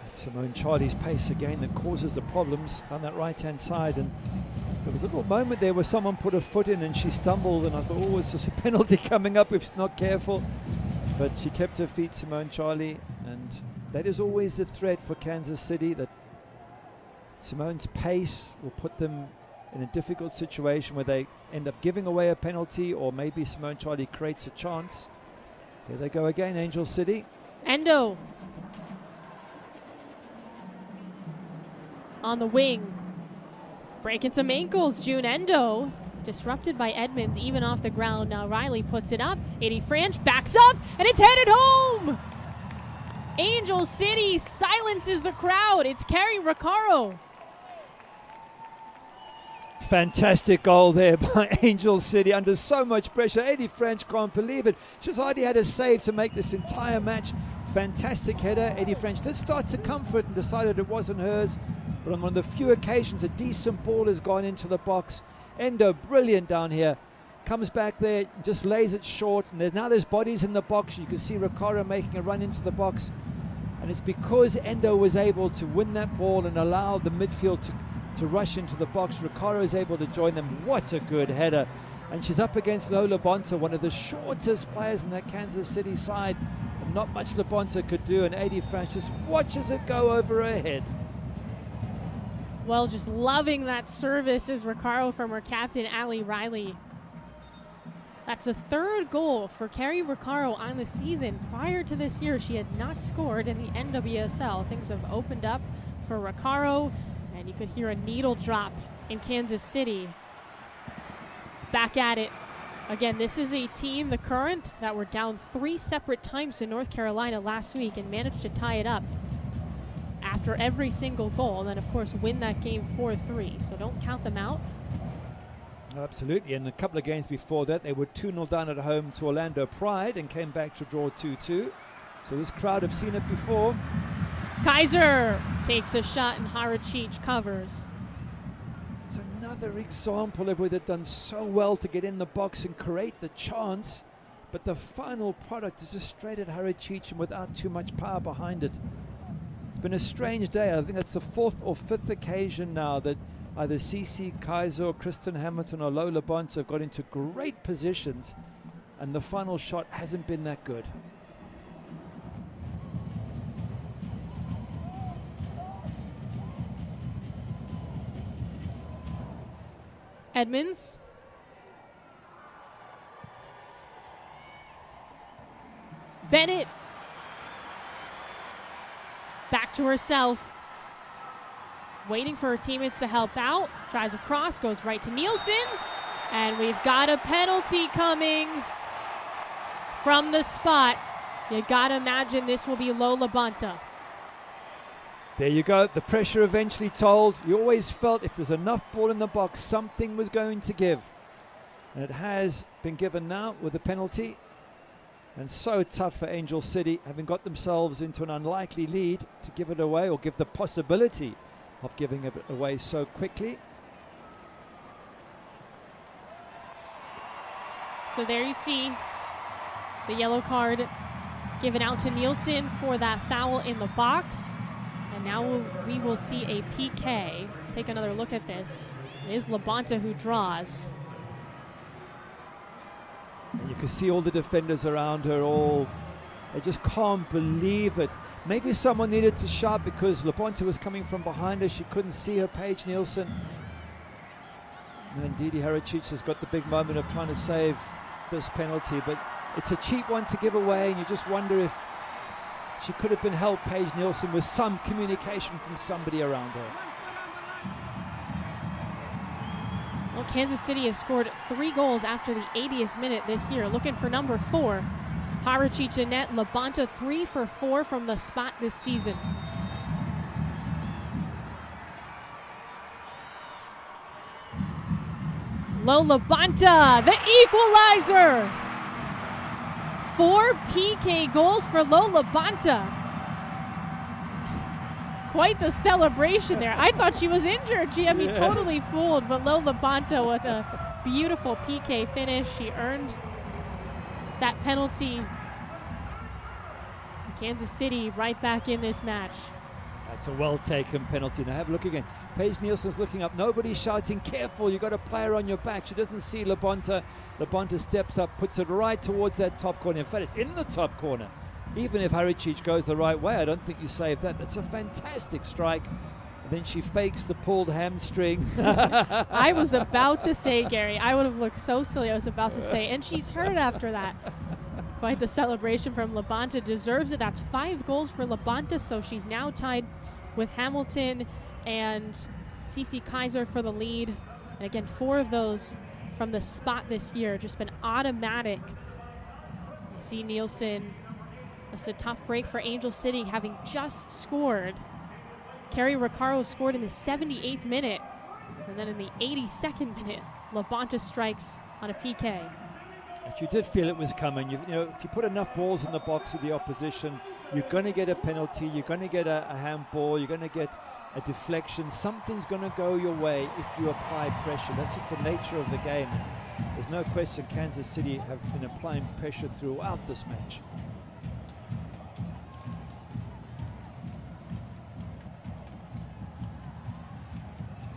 It's Simone Charlie's pace again that causes the problems on that right-hand side. And there was a little moment there where someone put a foot in and she stumbled, and I thought, oh, it's just a penalty coming up if she's not careful. But she kept her feet, Simone Charlie, and that is always the threat for Kansas City, that Simone's pace will put them in a difficult situation where they end up giving away a penalty, or maybe Simone Charlie creates a chance. Here they go again, Angel City. Endo. On the wing. Breaking some ankles, June Endo. Disrupted by Edmonds, even off the ground. Now Riley puts it up. 80 French backs up, and it's headed home! Angel City silences the crowd. It's Carrie Recaro. Fantastic goal there by Angel City under so much pressure. 80 French can't believe it. She's already had a save to make this entire match. Fantastic header. 80 French did start to comfort and decided it wasn't hers. But on one of the few occasions a decent ball has gone into the box. Endo, brilliant down here. Comes back there, just lays it short. And now there's bodies in the box. You can see Recaro making a run into the box. And it's because Endo was able to win that ball and allow the midfield to rush into the box. Recaro is able to join them. What a good header. And she's up against Lola Bonta, one of the shortest players in that Kansas City side. And not much LaBonta could do. And 80 French just watches it go over her head. Well, just loving that service is Recaro from her captain, Ali Riley. That's the third goal for Carrie Recaro on the season. Prior to this year, she had not scored in the NWSL. Things have opened up for Recaro, and you could hear a needle drop in Kansas City. Back at it. Again, this is a team, the Current, that were down 3 separate times to North Carolina last week and managed to tie it up after every single goal, and then, of course, win that game 4-3. So don't count them out. Absolutely, and a couple of games before that, they were 2-0 down at home to Orlando Pride and came back to draw 2-2. So this crowd have seen it before. Kaiser takes a shot and Haracic covers. It's another example of where they've done so well to get in the box and create the chance, but the final product is just straight at Haracic and without too much power behind it. It's been a strange day. I think that's the 4th or 5th occasion now that either Cece Kaiser or Kristen Hamilton or Lola Bonta have got into great positions, and the final shot hasn't been that good. Edmonds. Bennett. Back to herself. Waiting for her teammates to help out. Tries a cross, goes right to Nielsen. And we've got a penalty coming from the spot. You gotta imagine this will be Lola Bonta. There you go. The pressure eventually told. You always felt if there's enough ball in the box, something was going to give. And it has been given now with a penalty. And so tough for Angel City, having got themselves into an unlikely lead, to give it away, or give the possibility of giving it away so quickly. So there you see the yellow card given out to Nielsen for that foul in the box. And now we will see a PK. Take another look at this. It is Labonta who draws. And you can see all the defenders around her, they just can't believe it. Maybe someone needed to shout because Labonta was coming from behind her. She couldn't see her, Paige Nielsen. And Didi Haricic has got the big moment of trying to save this penalty, but it's a cheap one to give away, and you just wonder if she could have been helped, Paige Nielsen, with some communication from somebody around her. Well, Kansas City has scored 3 goals after the 80th minute this year. Looking for number 4. Haricic in net. Labonta 3 for 4 from the spot this season. Lo Labonta, the equalizer! 4 PK goals for Lo Labonta. Quite the celebration there. I thought she was injured. She had me totally fooled, but Lo Labonta with a beautiful PK finish. She earned that penalty. Kansas City right back in this match. That's a well-taken penalty. Now have a look again. Paige Nielsen's looking up. Nobody's shouting, careful, you've got a player on your back. She doesn't see Labonta. Labonta steps up, puts it right towards that top corner. In fact, it's in the top corner. Even if Haricic goes the right way, I don't think you save that. That's a fantastic strike. And then she fakes the pulled hamstring. I was about to say, Gary, I would have looked so silly. I was about to say, and she's hurt after that. Quite the celebration from Labonta. Deserves it. That's 5 goals for Labonta, so she's now tied with Hamilton and CC Kaiser for the lead. And again, 4 of those from the spot this year. Just been automatic. You see Nielsen. It's a tough break for Angel City, having just scored. Carrie Riccaro scored in the 78th minute. And then in the 82nd minute, Labonta strikes on a PK. But you did feel it was coming. You know, if you put enough balls in the box of the opposition, you're going to get a penalty, you're going to get a handball, you're going to get a deflection. Something's going to go your way if you apply pressure. That's just the nature of the game. There's no question Kansas City have been applying pressure throughout this match.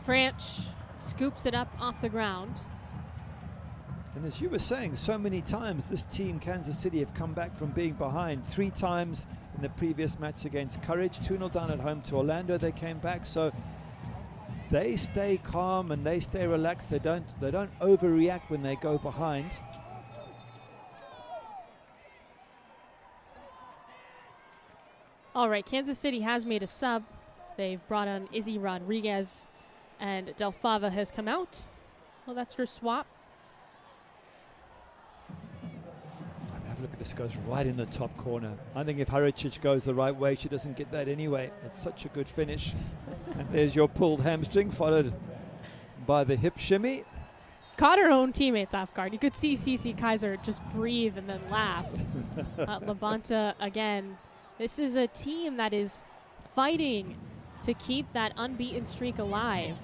Branch scoops it up off the ground. And as you were saying, so many times this team, Kansas City, have come back from being behind. 3 times in the previous match against Courage. 2-0 down at home to Orlando, they came back. So they stay calm and they stay relaxed. They don't overreact when they go behind. All right, Kansas City has made a sub. They've brought on Izzy Rodriguez, and Del Fava has come out. Well, that's her swap. Have a look at this, goes right in the top corner. I think if Haricic goes the right way, she doesn't get that anyway. It's such a good finish. And there's your pulled hamstring, followed by the hip shimmy. Caught her own teammates off guard. You could see CC Kaiser just breathe and then laugh. Labonta, again, this is a team that is fighting to keep that unbeaten streak alive.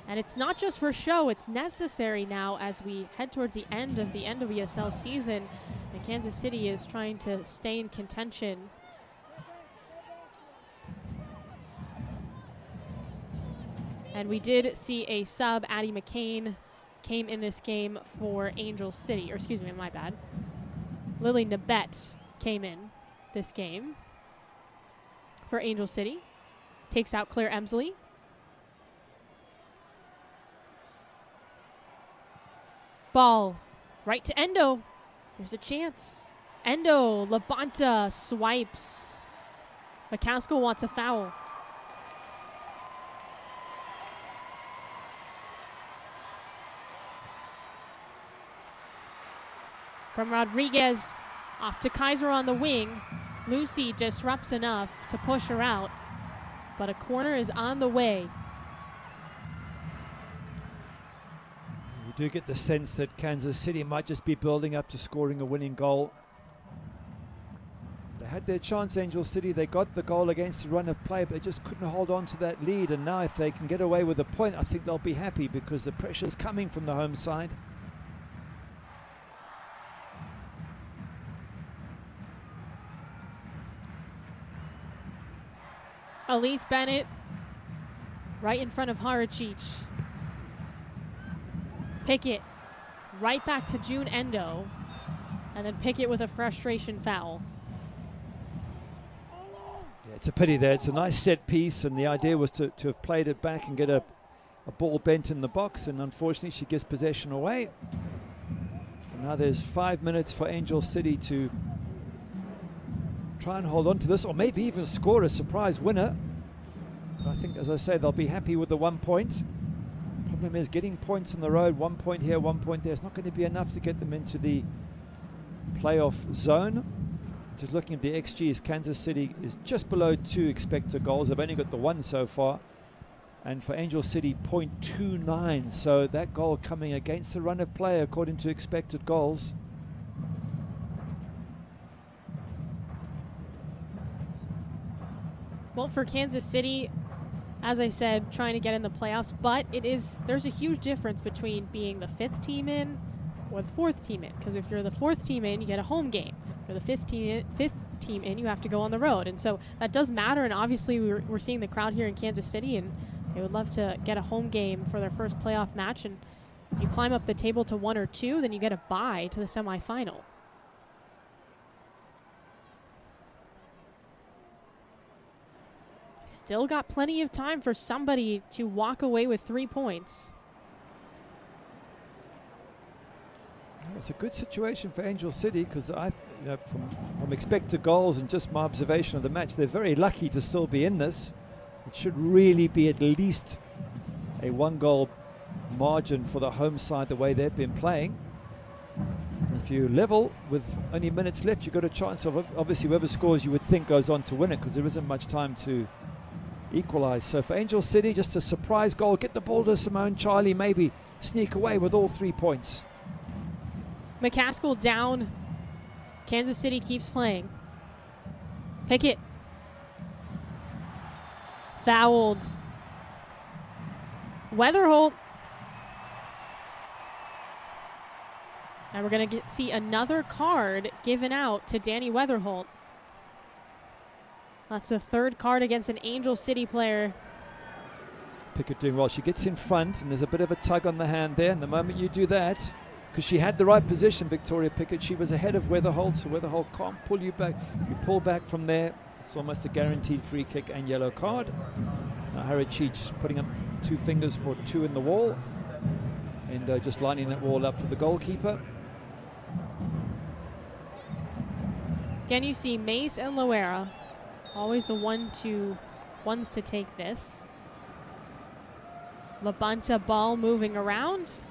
And it's not just for show, it's necessary now as we head towards the end of the NWSL season. And Kansas City is trying to stay in contention. And we did see a sub. Addie McCain came in this game for Angel City, or excuse me, my bad. Lily Nabet came in this game for Angel City. Takes out Claire Emsley. Ball right to Endo. There's a chance. Endo, Labonta swipes. McCaskill wants a foul. From Rodriguez, off to Kaiser on the wing. Lucy disrupts enough to push her out, but a corner is on the way. You do get the sense that Kansas City might just be building up to scoring a winning goal. had their chance, Angel City. They got the goal against the run of play, but they just couldn't hold on to that lead. And now if they can get away with a point, I think they'll be happy because the pressure's coming from the home side. Elise Bennett right in front of Harachich. Pickett right back to June Endo. And then Pickett with a frustration foul. Yeah, it's a pity there. It's a nice set piece, and the idea was to have played it back and get a ball bent in the box, and unfortunately she gives possession away. And now there's 5 minutes for Angel City to try and hold on to this, or maybe even score a surprise winner. But I think, as I say, they'll be happy with the 1 point. Problem is getting points on the road, 1 point here, 1 point there. It's not going to be enough to get them into the playoff zone. Just looking at the XGs, Kansas City is just below 2 expected goals. They've only got the 1 so far. And for Angel City, 0.29. So that goal coming against the run of play according to expected goals. Well, for Kansas City, as I said, trying to get in the playoffs, but there's a huge difference between being the 5th team in or the 4th team in, because if you're the 4th team in, you get a home game. If you're the 5th team in, you have to go on the road, and so that does matter. And obviously we're seeing the crowd here in Kansas City, and they would love to get a home game for their first playoff match. And if you climb up the table to 1 or 2, then you get a bye to the semifinal. Still got plenty of time for somebody to walk away with 3 points. It's a good situation for Angel City because from expected goals and just my observation of the match, they're very lucky to still be in this. It should really be at least a 1-goal margin for the home side the way they've been playing. And if you level with only minutes left, you've got a chance of obviously whoever scores you would think goes on to win it because there isn't much time to equalize. So for Angel City, just a surprise goal, get the ball to Simone Charlie, maybe sneak away with all 3 points. McCaskill down. Kansas City keeps playing. Pickett. Fouled. Weatherholt. And we're going to see another card given out to Danny Weatherholt. That's the 3rd card against an Angel City player. Pickett doing well. She gets in front, and there's a bit of a tug on the hand there. And the moment you do that, because she had the right position, Victoria Pickett, she was ahead of Weatherholt, so Weatherholt can't pull you back. If you pull back from there, it's almost a guaranteed free kick and yellow card. Now Harachich putting up 2 fingers for 2 in the wall, and just lining that wall up for the goalkeeper. Again, you see Mace and Loera, always the ones to take this. Labanta ball moving around.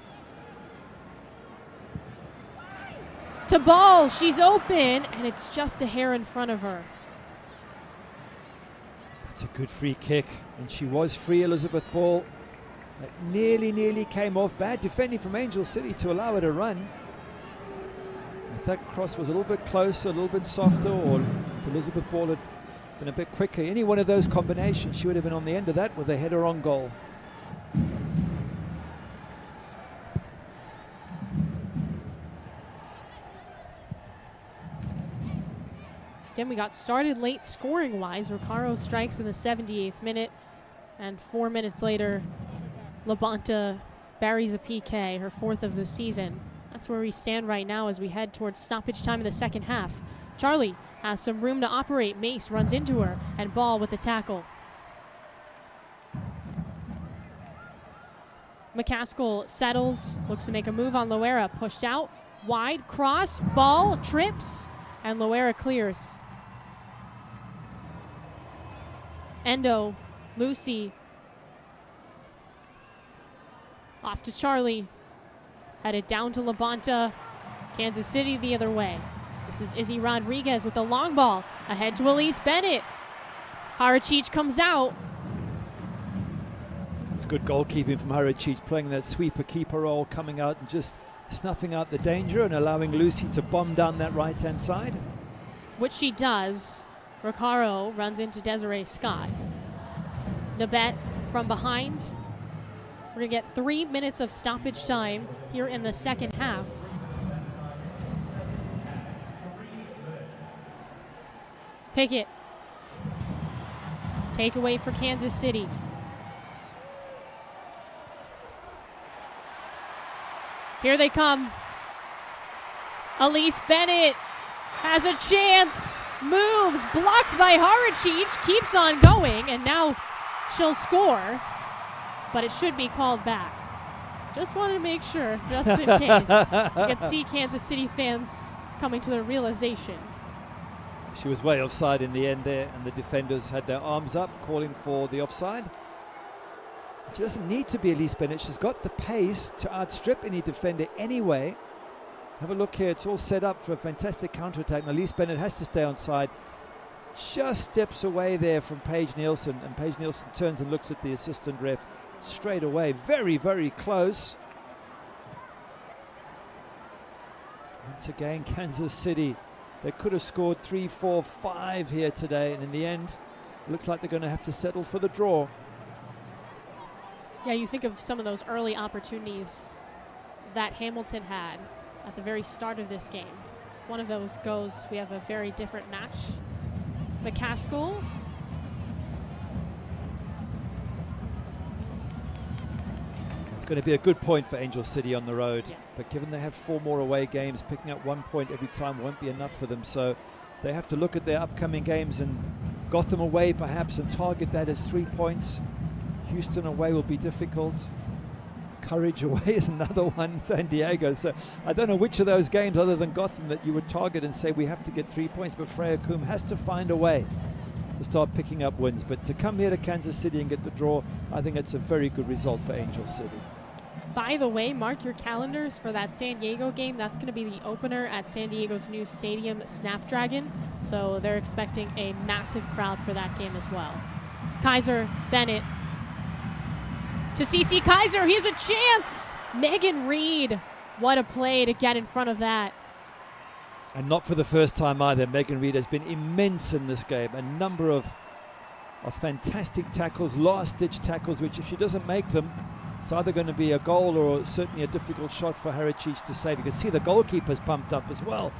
To ball, she's open, and it's just a hair in front of her. That's a good free kick, and she was free, Elizabeth Ball. That nearly came off. Bad defending from Angel City to allow her to run. If that cross was a little bit closer, a little bit softer, or if Elizabeth Ball had been a bit quicker, any one of those combinations, she would have been on the end of that with a header on goal. Again, we got started late scoring-wise. Recaro strikes in the 78th minute, and 4 minutes later, Labanta buries a PK, her 4th of the season. That's where we stand right now as we head towards stoppage time in the second half. Charlie has some room to operate. Mace runs into her, and Ball with the tackle. McCaskill settles, looks to make a move on Loera, pushed out, wide, cross, Ball, trips, and Loera clears. Endo, Lucy, off to Charlie, headed down to Labanta, Kansas City the other way. This is Izzy Rodriguez with the long ball, ahead to Elise Bennett. Harachich comes out. It's good goalkeeping from Harachich, playing that sweeper keeper role, coming out and just snuffing out the danger and allowing Lucy to bomb down that right-hand side. which she does. Recaro runs into Desiree Scott. Nabet from behind. We're going to get 3 minutes of stoppage time here in the second half. Pickett. Takeaway for Kansas City. Here they come. Elise Bennett has a chance. Moves. Blocked by Haracic. Keeps on going. And now she'll score. But it should be called back. Just wanted to make sure, just in case. You can see Kansas City fans coming to the realization. She was way offside in the end there, and the defenders had their arms up, calling for the offside. She doesn't need to be Elise Bennett. She's got the pace to outstrip any defender anyway. Have a look here. It's all set up for a fantastic counterattack. And Elise Bennett has to stay on side. Just steps away there from Paige Nielsen, and Paige Nielsen turns and looks at the assistant ref straight away. Very, very close. Once again, Kansas City. They could have scored 3, 4, 5 here today, and in the end, it looks like they're going to have to settle for the draw. Yeah, you think of some of those early opportunities that Hamilton had at the very start of this game. If one of those goes, we have a very different match. McCaskill. It's going to be a good point for Angel City on the road. Yeah. But given they have 4 more away games, picking up 1 point every time won't be enough for them. So they have to look at their upcoming games, and Gotham away perhaps, and target that as 3 points. Houston away will be difficult. Courage away is another one, San Diego. So I don't know which of those games other than Gotham that you would target and say we have to get 3 points, but Freya Coombe has to find a way to start picking up wins. But to come here to Kansas City and get the draw, I think it's a very good result for Angel City. By the way, mark your calendars for that San Diego game. That's going to be the opener at San Diego's new stadium, Snapdragon. So they're expecting a massive crowd for that game as well. Kaiser, Bennett. To CC Kaiser, he has a chance! Megan Reed, what a play to get in front of that. And not for the first time either. Megan Reed has been immense in this game. A number of fantastic tackles, last-ditch tackles, which if she doesn't make them, it's either going to be a goal or certainly a difficult shot for Haracic to save. You can see the goalkeeper's pumped up as well,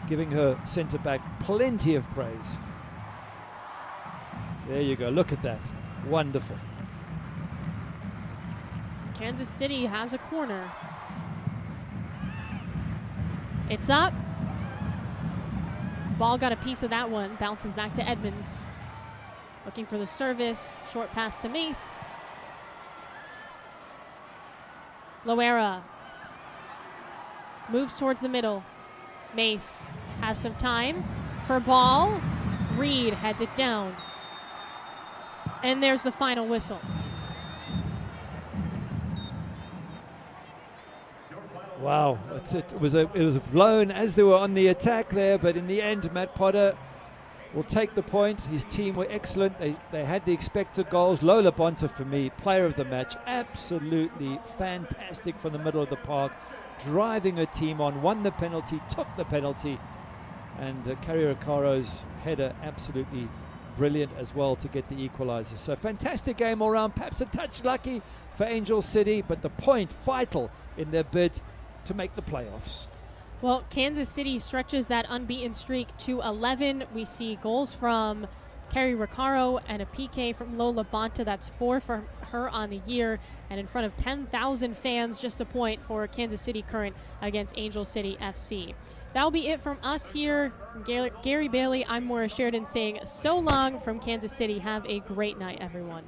giving her centre-back plenty of praise. There you go. Look at that. Wonderful. Kansas City has a corner. It's up. Ball got a piece of that one. Bounces back to Edmonds. Looking for the service. Short pass to Mace. Loera moves towards the middle. Mace has some time for ball. Reed heads it down. And there's the final whistle. Wow, that's it. It was blown as they were on the attack there, but in the end, Matt Potter will take the point. His team were excellent. They had the expected goals. Lola Bonta, for me, player of the match. Absolutely fantastic from the middle of the park. Driving her team on, won the penalty, took the penalty. And Carrie Recaro's header, absolutely brilliant as well to get the equalizer. So fantastic game all around. Perhaps a touch lucky for Angel City, but the point vital in their bid to make the playoffs. Well, Kansas City stretches that unbeaten streak to 11. We see goals from Carrie Recaro and a PK from Lola Bonta. That's 4 for her on the year. And in front of 10,000 fans, just a point for Kansas City Current against Angel City FC. That'll be it from us here. Gary Bailey, I'm Maura Sheridan saying so long from Kansas City. Have a great night, everyone.